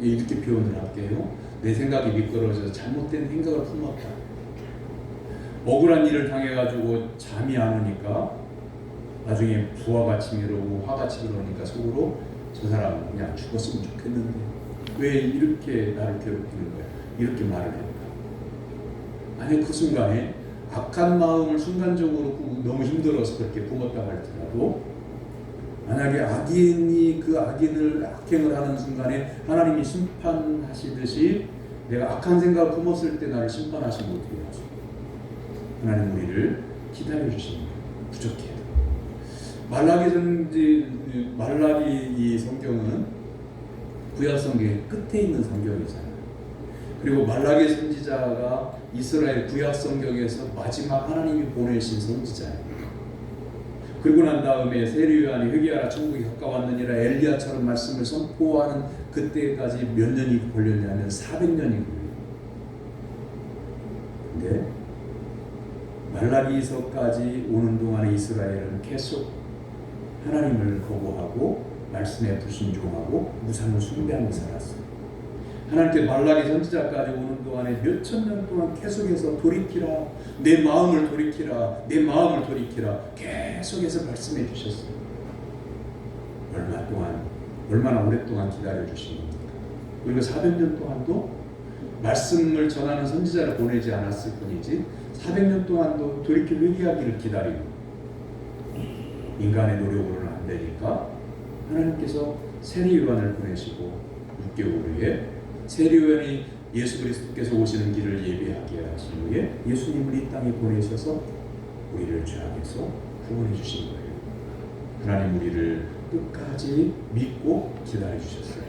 이렇게 표현을 할게요. 내 생각이 미끄러져서 잘못된 생각을 품었다. 억울한 일을 당해가지고 잠이 안 오니까 나중에 부하같이 미루고 화같이 그러니까 속으로 저 사람 그냥 죽었으면 좋겠는데 왜 이렇게 나를 괴롭히는 거야? 이렇게 말을 했다. 만약 그 순간에 악한 마음을 순간적으로 너무 힘들어서 그렇게 품었다고 할지라도 만약에 악인이 그 악행을 하는 순간에 하나님이 심판하시듯이 내가 악한 생각을 품었을 때 나를 심판하시면 어떻게 하죠? 하나님 우리를 기다려주십니다. 부족해요. 말라기 이 성경은 구약 성경의 끝에 있는 성경이잖아요. 그리고 말라기 선지자가 이스라엘 구약 성경에서 마지막 하나님이 보내신 선지자예요. 그리고 난 다음에 세례요한이 회개하라 천국이 가까웠느니라 엘리야처럼 말씀을 선포하는 그때까지 몇 년이 걸렸냐면 400년이 걸려요. 말라기서까지 오는 동안에 이스라엘은 계속 하나님을 거부하고 말씀에 불순종하고 우상을 숭배하며 살았어요. 하나님께 말라기 선지자까지 오는 동안에 몇천 년 동안 계속해서 돌이키라, 내 마음을 돌이키라, 내 마음을 돌이키라 계속해서 말씀해 주셨어요. 얼마나 오랫동안 기다려 주신 겁니까? 그리고 400년 동안도 말씀을 전하는 선지자를 보내지 않았을 뿐이지 400년 동안도 돌이켜 회개하기를 기다리고, 인간의 노력으로는 안 되니까 하나님께서 세리요한을 보내시고 6개월 후에 세리요한이 예수 그리스도께서 오시는 길을 예비하게 하신 후에 예수님을 이 땅에 보내셔서 우리를 죄악에서 구원해 주신 거예요. 하나님 우리를 끝까지 믿고 기다려 주셨어요.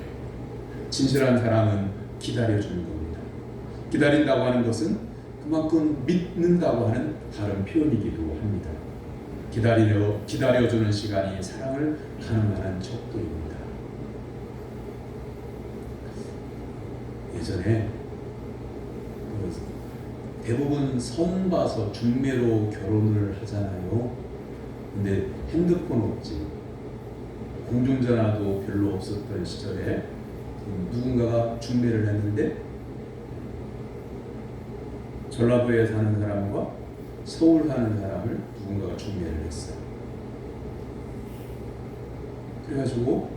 진실한 사랑은 기다려주는 겁니다. 기다린다고 하는 것은 그만큼 믿는다고 하는 다른 표현이기도 합니다. 기다려주는 시간이 사랑을 가능한 척도입니다. 예전에 대부분 선 봐서 중매로 결혼을 하잖아요. 근데 핸드폰 없지, 공중전화도 별로 없었던 시절에 누군가가 중매를 했는데 전라도에 사는 사람과 서울 사는 사람을 누군가가 중매를 했어요. 그래가지고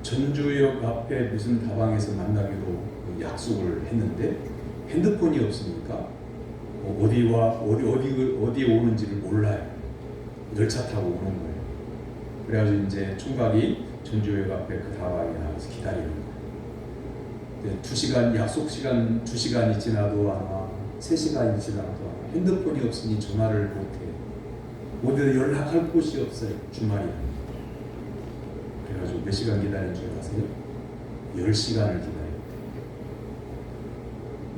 전주역 앞에 무슨 다방에서 만나기로 약속을 했는데 핸드폰이 없으니까 어디에 오는지를 몰라요. 열차 타고 오는 거예요. 그래가지고 이제 총각이 전주역 앞에 그 다방에 나와서 기다리는 거예요. 2시간, 약속 시간 2시간이 지나도 아마 3시간이 지나도 핸드폰이 없으니 전화를 못해. 어디서 연락할 곳이 없어요. 주말이라. 그래가지고 몇 시간 기다린 줄 아세요? 10시간을 기다렸대요.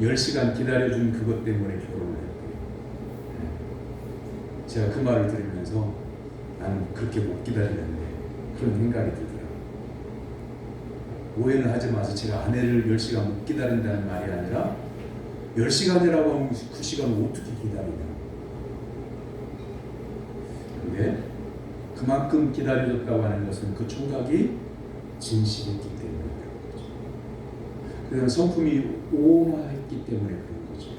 10시간 기다려준 그것 때문에 결혼을 했대요. 제가 그 말을 들으면서 나는 그렇게 못 기다리는데 그런 생각이 들더라고요. 오해는 하지 마세요. 제가 아내를 10시간 못 기다린다는 말이 아니라 10시간이라고 하면 9시간을 어떻게 기다리냐. 근데 그만큼 기다려줬다고 하는 것은 그 총각이 진실했기 때문에 그런 거죠. 그래서 성품이 온화했기 때문에 그런 거죠.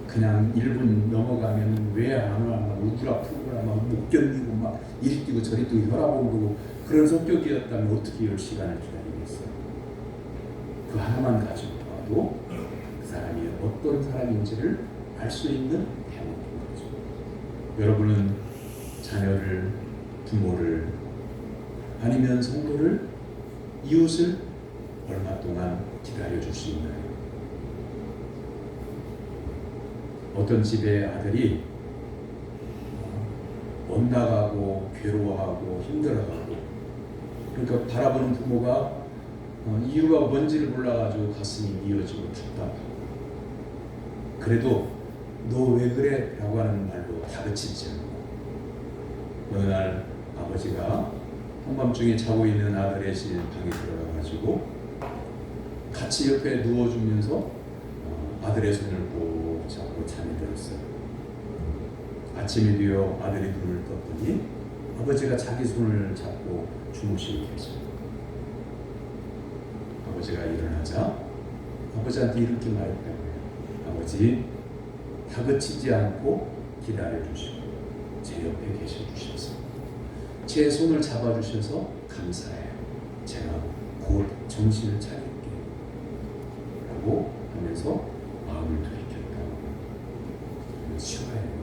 그냥 1분 넘어가면 왜 안 와? 막 우그라프구나, 막 못 견디고 막 이리 뛰고 저리 뛰고 혈압 오르고 그런 성격이었다면 어떻게 10시간을 기다리겠어요? 그 하나만 가지고 봐도 그 사람이 어떤 사람인지를 알 수 있는 대목인 거죠. 여러분은 자녀를, 부모를, 아니면 성도를, 이웃을 얼마 동안 기다려줄 수 있나요? 어떤 집의 아들이 엇나가고 괴로워하고 힘들어하고, 그러니까 바라보는 부모가 이유가 뭔지를 몰라가지고 가슴이 미어지고 답답하고, 그래도 너 왜 그래? 라고 하는 말로 다그치지 않고, 어느 날 아버지가 한밤중에 자고 있는 아들의 방에 들어가가지고 같이 옆에 누워주면서 아들의 손을 꼭 잡고 잠이 들었어요. 아침이 되어 아들이 눈을 떴더니 아버지가 자기 손을 잡고 주무시고 계세요. 아버지가 일어나자 아버지한테 이렇게 말했다고요. 아버지, 다그치지 않고 기다려주시고 제 옆에 계셔주셔서 제 손을 잡아주셔서 감사해요. 제가 곧 정신을 차릴게요 라고 하면서 마음을 돌이켰다고. 쉬워요.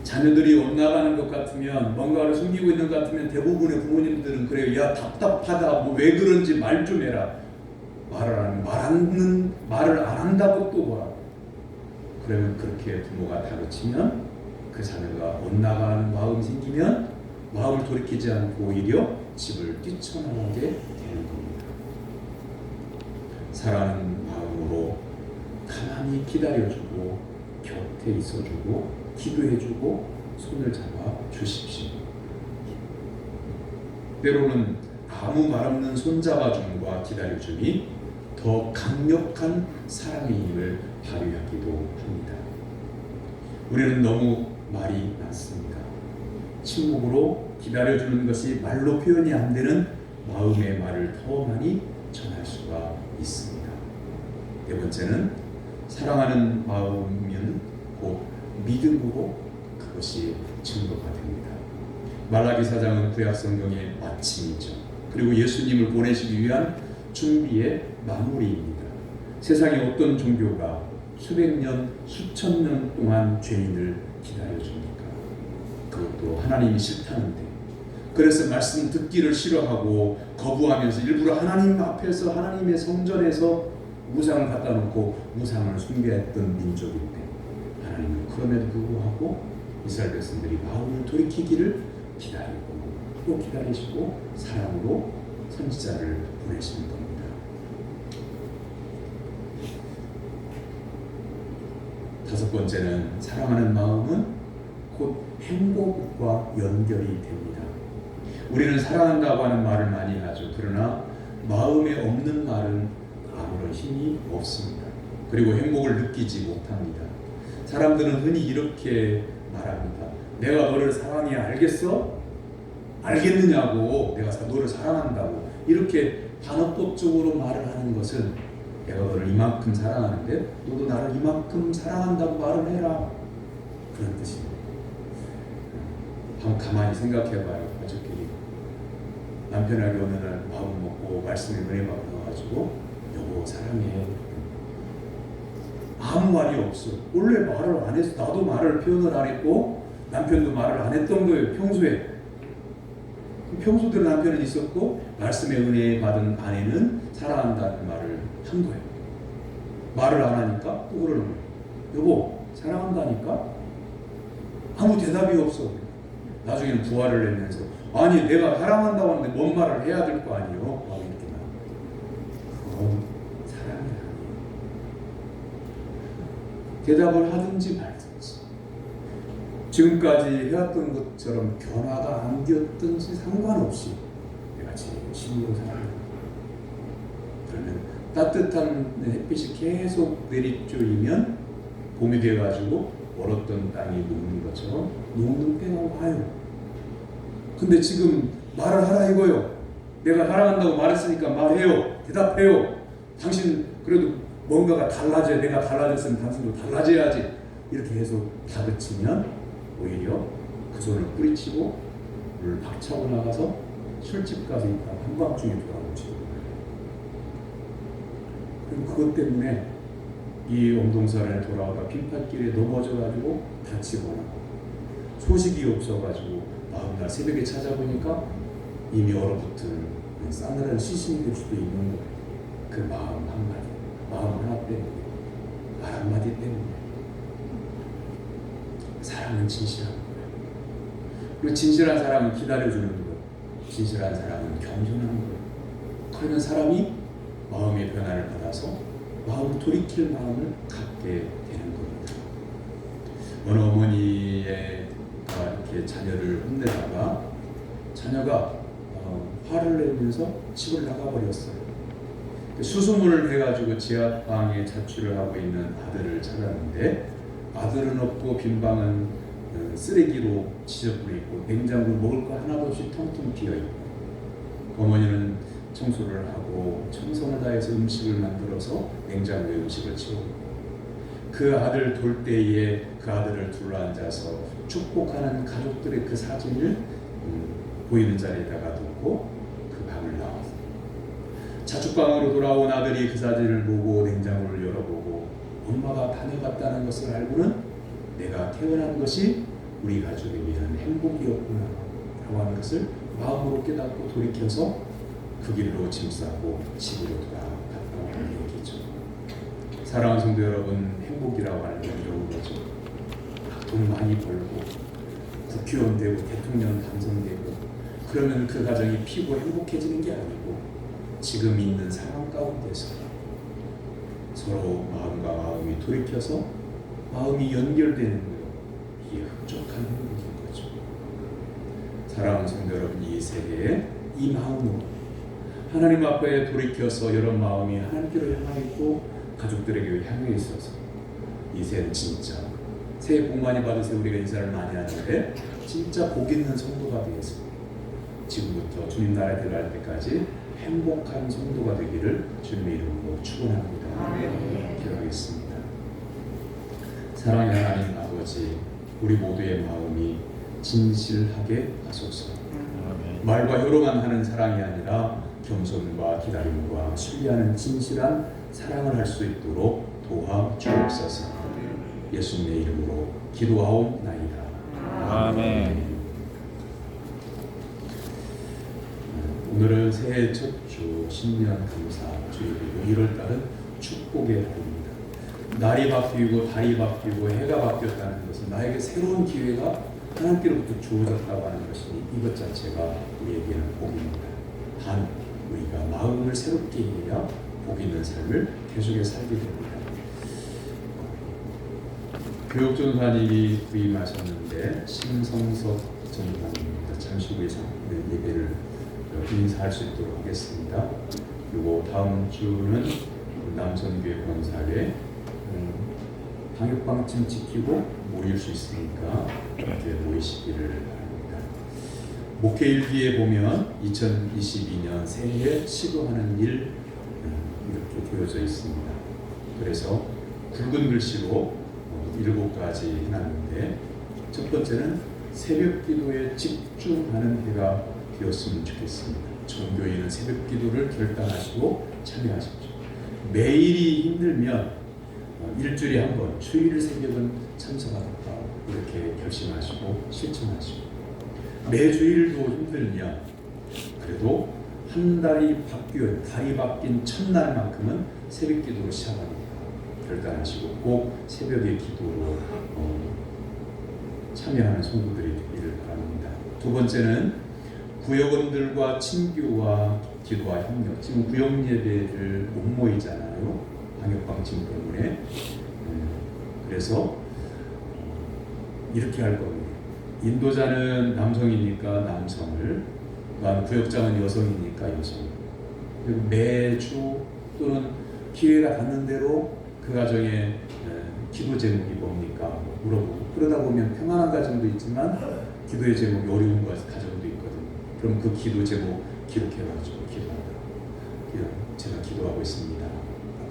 자녀들이 엇나가는 것 같으면, 뭔가를 숨기고 있는 것 같으면 대부분의 부모님들은 그래요. 야, 답답하다, 뭐 왜 그런지 말 좀 해라. 말을 안 한다고 또 뭐라. 그러면 그렇게 부모가 다그치면 그 자녀가 엇나가는 마음이 생기면 마음을 돌이키지 않고 오히려 집을 뛰쳐나오게 되는 겁니다. 사랑하는 마음으로 가만히 기다려주고 곁에 있어주고 기도해주고 손을 잡아 주십시오. 때로는 아무 말 없는 손잡아줌과 기다려줌이 더 강력한 사랑의 힘을 발휘하기도 합니다. 우리는 너무 말이 많습니다. 침묵으로 기다려주는 것이 말로 표현이 안 되는 마음의 말을 더 많이 전할 수가 있습니다. 네 번째는 사랑하는 마음은 곧 믿음으로 그것이 증거가 됩니다. 말라기 4장은 구약 성경의 마침이죠. 그리고 예수님을 보내시기 위한 준비의 마무리입니다. 세상에 어떤 종교가 수백 년, 수천 년 동안 죄인을 기다려줍니까? 그것도 하나님이 싫다는데. 그래서 말씀 듣기를 싫어하고 거부하면서 일부러 하나님 앞에서 하나님의 성전에서 우상을 갖다 놓고 우상을 숭배했던 민족인데 하나님은 그럼에도 불구하고 이스라엘 백성들이 마음을 돌이키기를 기다리고 또 기다리시고 사랑으로 선지자를 보내시는 겁니다. 다섯 번째는 사랑하는 마음은 곧 행복과 연결이 됩니다. 우리는 사랑한다고 하는 말을 많이 하죠. 그러나 마음에 없는 말은 아무런 힘이 없습니다. 그리고 행복을 느끼지 못합니다. 사람들은 흔히 이렇게 말합니다. 내가 너를 사랑해 알겠어? 알겠느냐고. 내가 너를 사랑한다고. 이렇게 반어법적으로 말을 하는 것은 내가 너를 이만큼 사랑하는데 너도 나를 이만큼 사랑한다고 말을 해라. 그런 뜻입니다. 한번 가만히 생각해봐요. 가족끼리 남편에게 어느 날 마음 먹고 말씀에 은혜 받아가지고 여보 사랑해. 아무 말이 없어. 원래 말을 안 해서 나도 말을 표현을 안 했고 남편도 말을 안 했던 거예요. 평소대로 남편은 있었고 말씀에 은혜 받은 아내는 사랑한다는 말을 한 거예요. 말을 안 하니까 또 그러는 거예요. 여보 사랑한다니까? 아무 대답이 없어. 나중에는 부활을 내면서 아니 내가 사랑한다고 하는데 뭔 말을 해야 될 거 아니에요? 막 이렇게 그건 사랑이 아니에요. 대답을 하든지 말든지 지금까지 해왔던 것처럼 변화가 안겼든지 상관없이 내가 진심으로 사랑한다. 그러면 따뜻한 햇빛이 계속 내리쬐이면 봄이 돼가지고 얼었던 땅이 녹는 것처럼 녹는 때가 와요. 근데 지금 말을 하라 이거요. 내가 사랑한다고 말했으니까 말해요. 대답해요. 당신 그래도 뭔가가 달라져야 내가 달라졌으면 당신도 달라져야지. 이렇게 계속 다그치면 오히려 그 손을 뿌리치고 물을 박차고 나가서 술집까지 있다가 한밤중에 돌아오지도 몰라요. 그리고 그것 때문에 이 엄동산에 돌아오다 빈팔길에 넘어져가지고 다치거나 소식이 없어가지고 다음날 새벽에 찾아보니까 이미 얼어붙은 싸늘한 시신이 될 수도 있는 거예요. 그 마음 한마디, 마음 하나 때문에, 말 한마디 때문에. 사랑은 진실한 거예요. 그리고 진실한 사랑은 기다려주는 거예요. 진실한 사랑은 겸손한 거예요. 그러면 사람이 마음의 변화를 받아서 마음을 돌이킬 마음을 갖게 되는 겁니다. 어느 어머니가 이렇게 자녀를 혼내다가 자녀가 화를 내면서 집을 나가버렸어요. 수소문을 해가지고 지하방에 자취를 하고 있는 아들을 찾았는데 아들은 없고 빈 방은 쓰레기로 지저분해 있고 냉장고 먹을 거 하나도 없이 텅텅 비어 있고 어머니는 청소를 하고 정성을 다해서 음식을 만들어서 냉장고에 음식을 채우고 그 아들 돌 때에 그 아들을 둘러앉아서 축복하는 가족들의 그 사진을 보이는 자리에다가 두고 그 방을 나와서 자축방으로 돌아온 아들이 그 사진을 보고 냉장고를 열어보고 엄마가 다녀갔다는 것을 알고는 내가 태어난 것이 우리 가족에게는 행복이었구나 라고 하는 것을 마음으로 깨닫고 돌이켜서 그 길로 짐 싸고 집으로 돌아갔다고 하는 얘기죠. 사랑하는 성도 여러분, 행복이라고 하는 건 이런 거죠. 돈 많이 벌고 국회의원 되고 대통령 당선되고 그러면 그 가정이 피고 행복해지는 게 아니고 지금 있는 상황 가운데서 서로 마음과 마음이 돌이켜서 마음이 연결되는 거예요. 이게 흡족한 행복인 거죠. 사랑하는 성도 여러분, 이 세계에 이 마음으로 하나님 앞에 돌이켜서 여러 마음이 하나님께로 향해 있고 가족들에게 향해 있어서 이 새해는 진짜 새해 복 많이 받으세요. 우리가 인사를 많이 하는데 진짜 복 있는 성도가 되겠습니다. 지금부터 주님 나라에 들어갈 때까지 행복한 성도가 되기를 주님의 이름으로 축원합니다. 기도하겠습니다. 사랑의 하나님 아버지, 우리 모두의 마음이 진실하게 하소서. 말과 혀로만 하는 사랑이 아니라 겸손과 기다림과 신뢰하는 진실한 사랑을 할 수 있도록 도와 주옵소서. 예수님의 이름으로 기도하옵나이다. 아멘. 오늘은 새해 첫 주 신년 감사 주일이고 1월달은 축복의 달입니다. 날이 바뀌고 달이 바뀌고 해가 바뀌었다는 것은 나에게 새로운 기회가 하나님께로부터 주어졌다고 하는 것이니 이것 자체가 우리에게는 복입니다. 단 우리가 마음을 새롭게 해야 복 있는 삶을 계속해 살게 됩니다. 교육전사님이 부임하셨는데 신성석 전사님입니다. 잠시 후에 예배를 인사할 수 있도록 하겠습니다. 그리고 다음 주는 남선교회 권사회 방역방침 지키고 모일 수 있으니까 이렇게 모이시기를 바랍니다. 목회일기에 보면 2022년 새해 시도하는 일 이렇게 되어져 있습니다. 그래서 굵은 글씨로 7가지 해놨는데 첫 번째는 새벽 기도에 집중하는 해가 되었으면 좋겠습니다. 전교인은 새벽 기도를 결단하시고 참여하십시오. 매일이 힘들면 일주일에 한 번, 주일 새벽은 참석하겠다 이렇게 결심하시고 실천하시고 매주일도 힘들면 그래도 한 달이 바뀐 첫날만큼은 새벽 기도로 시작합니다. 결단하시고 꼭 새벽의 기도로 참여하는 성도들이 되기를 바랍니다. 두 번째는 구역원들과 친교와 기도와 협력. 지금 구역 예배를 못 모이잖아요. 방역방침 때문에. 그래서 이렇게 할 겁니다. 인도자는 남성이니까 남성을, 구역장은 여성이니까 여성. 그리고 매주 또는 기회가 닿는 대로 그 가정의 기도 제목이 뭡니까? 물어보고 그러다 보면 평안한 가정도 있지만 기도의 제목이 어려운 가정도 있거든요. 그럼 그 기도 제목 기록해가지고 기도한다. 제가 기도하고 있습니다.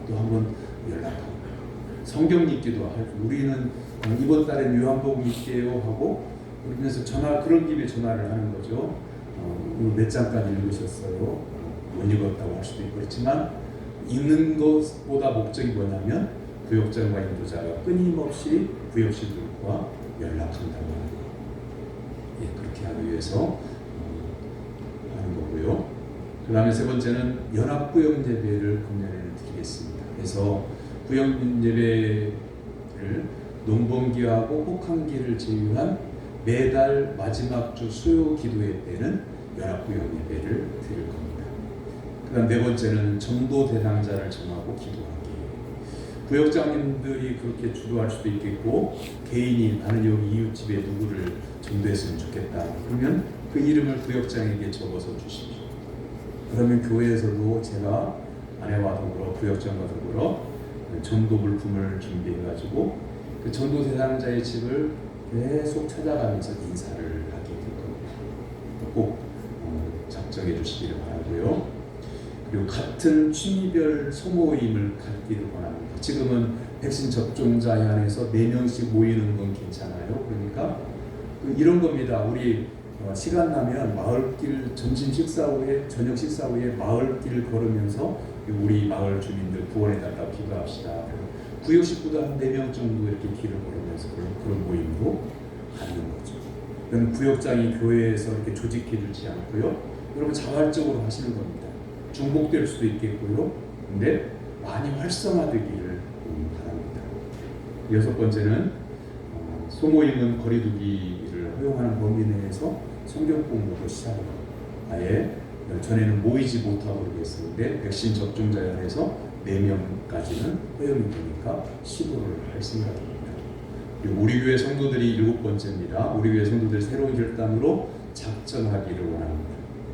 또 한번 연락하고 성경 읽기도 하고 우리는 이번 달엔 요한복음 읽게요 하고 그러면서 그런 김에 전화를 하는 거죠. 몇 장까지 읽으셨어요? 못 읽었다고 할 수도 있고 그렇지만 읽는 것보다 목적이 뭐냐면 구역장과 인도자가 끊임없이 구역시들과 연락한다고 하는 거. 그렇게 하기 위해서 하는 거고요. 그 다음에 세 번째는 연합구역 예배를 금년에는 드리겠습니다. 그래서 구역 예배를 농번기하고 혹한기를 제외한 매달 마지막 주 수요 기도회 때는 연합구역 예배를 드릴 겁니다. 그 다음 네 번째는 전도 대상자를 정하고 기도하기. 구역장님들이 그렇게 주도할 수도 있겠고 개인이 나는 여기 이웃집에 누구를 전도했으면 좋겠다. 그러면 그 이름을 구역장에게 적어서 주십시오. 그러면 교회에서도 제가 아내와 더불어 구역장과 더불어 전도 물품을 준비해가지고 그 전도 대상자의 집을 계속 찾아가면서 인사를 하게 될 겁니다. 꼭 작정해 주시기를 바라고요. 그리고 같은 취미별 소모임을 갖기를 원합니다. 지금은 백신 접종자에 한해서 4명씩 모이는 건 괜찮아요. 그러니까 이런 겁니다. 우리 시간 나면 마을길 점심 식사 후에 저녁 식사 후에 마을길 걸으면서 우리 마을 주민들 구원해달라고 기도합시다. 구역 식구도 한 4명 정도 이렇게 길을 걸으면서 그런 모임으로 하는 거죠. 그럼 구역장이 교회에서 이렇게 조직해주지 않고요. 여러분 자발적으로 하시는 겁니다. 중복될 수도 있겠고요. 근데 많이 활성화되기를 바랍니다. 6번째는 소모임은 거리두기를 허용하는 범위 내에서 성경 공부도 시작합니다. 아예 전에는 모이지 못하도록 했었는데 백신 접종자에 한해서 4명까지는 허용이 되니까 시도를 할 생각입니다. 그리고 우리 교회 성도들이 7번째입니다. 우리 교회 성도들 새로운 결단으로 작정하기를 원합니다.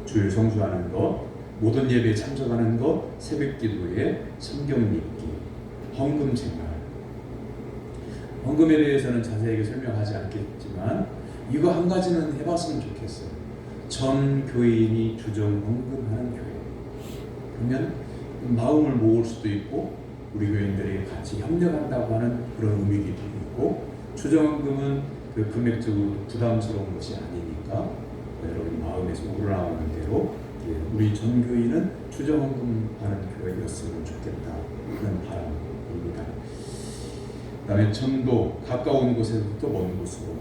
주일 성수하는 것, 모든 예배에 참석하는 것, 새벽 기도에 성경 읽기, 헌금 생활. 헌금에 대해서는 자세하게 설명하지 않겠지만 이거 한 가지는 해봤으면 좋겠어요. 전 교인이 주정 헌금하는 교회. 그러면 마음을 모을 수도 있고 우리 교인들이 같이 협력한다고 하는 그런 의미도 있고, 주정헌금은 그 금액적으로 부담스러운 것이 아니니까 여러분 마음에서 우러나오는 대로 우리 전 교인은 주정헌금하는 교회였으면 좋겠다, 그런 바람입니다. 그다음에 전도, 가까운 곳에서부터 먼 곳으로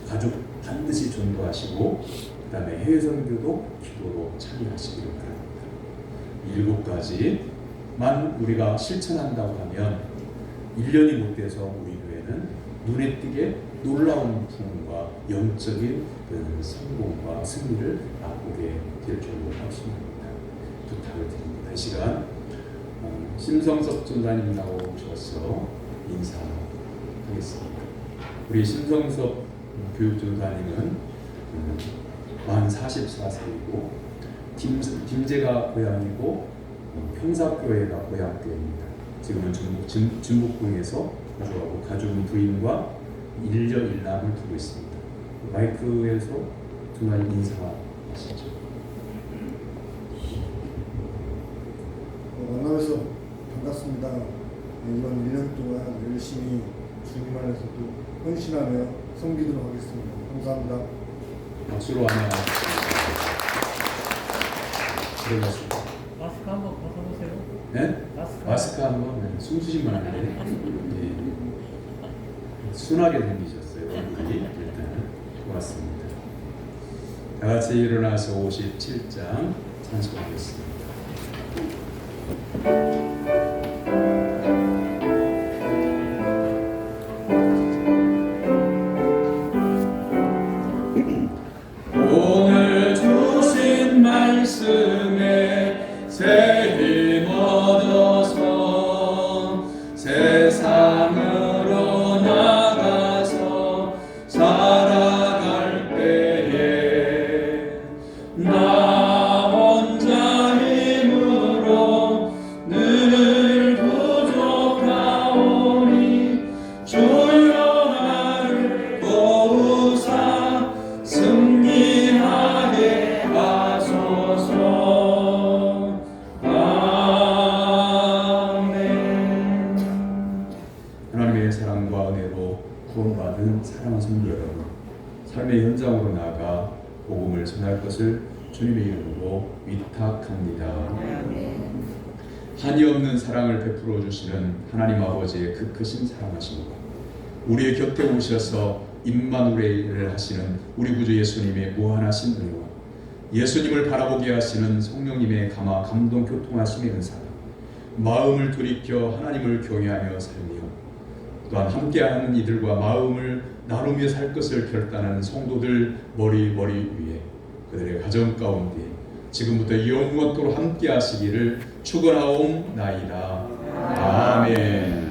가족 반드시 전도하시고, 그다음에 해외 선교도 기도로 참여하시기를 바랍니다. 7가지만 우리가 실천한다고 하면 1년이 못 돼서 우리 교회는 눈에 띄게 놀라운 부흥과 영적인 그 성공과 승리를 맛보게 될 줄로 확신합니다. 부탁을 드립니다. 이 시간 심성섭 전사님 나오셔서 인사하겠습니다. 우리 심성섭 교육전사님은 만 44세이고 김제가 고향이고 평사교회가 고향교회입니다. 지금은 진북궁에서 거주하고 가족 부인과 일녀 일남을 두고 있습니다. 마이크에서 정말 인사하시죠. 만나서 반갑습니다. 이번 1년 동안 열심히 주님 안에서 또 헌신하며 섬기도록 하겠습니다. 감사합니다. 박수로 안녕하십시오. 들어가십시오. 마스크 한번 벗어보세요. 네? 마스크 한번 숨 쉬시면 안 돼요. 네. 순하게 생기셨어요. 얼굴이 일단은 고맙습니다. 다 같이 일어나서 57장 찬송하겠습니다. 오늘 주신 말씀에 새 힘 얻어서 세상으로 나가서 살아갈 때에 나 혼자 힘으로 늘 부족하오니 주여 나를 도우사 승리하게 하소서. 아멘. 하나님의 사랑과 은혜로 구원받은 사랑하는 성도 여러분, 삶의 현장으로 나아가 복음을 전할 것을 주님의 이름으로 위탁합니다. 한이 없는 사랑을 베풀어 주시는 하나님 아버지의 그 크신 사랑하심과 우리의 곁에 오셔서 임마누엘을 하시는 우리 구주 예수님의 무한하신 은혜와 예수님을 바라보게 하시는 성령님의 감동 교통하심의 은사가 마음을 돌이켜 하나님을 경외하며 살며 또한 함께하는 이들과 마음을 나누며 살 것을 결단하는 성도들 머리 위에 그들의 가정 가운데 지금부터 영원토록 함께 하시기를 축원하옵나이다. 아멘.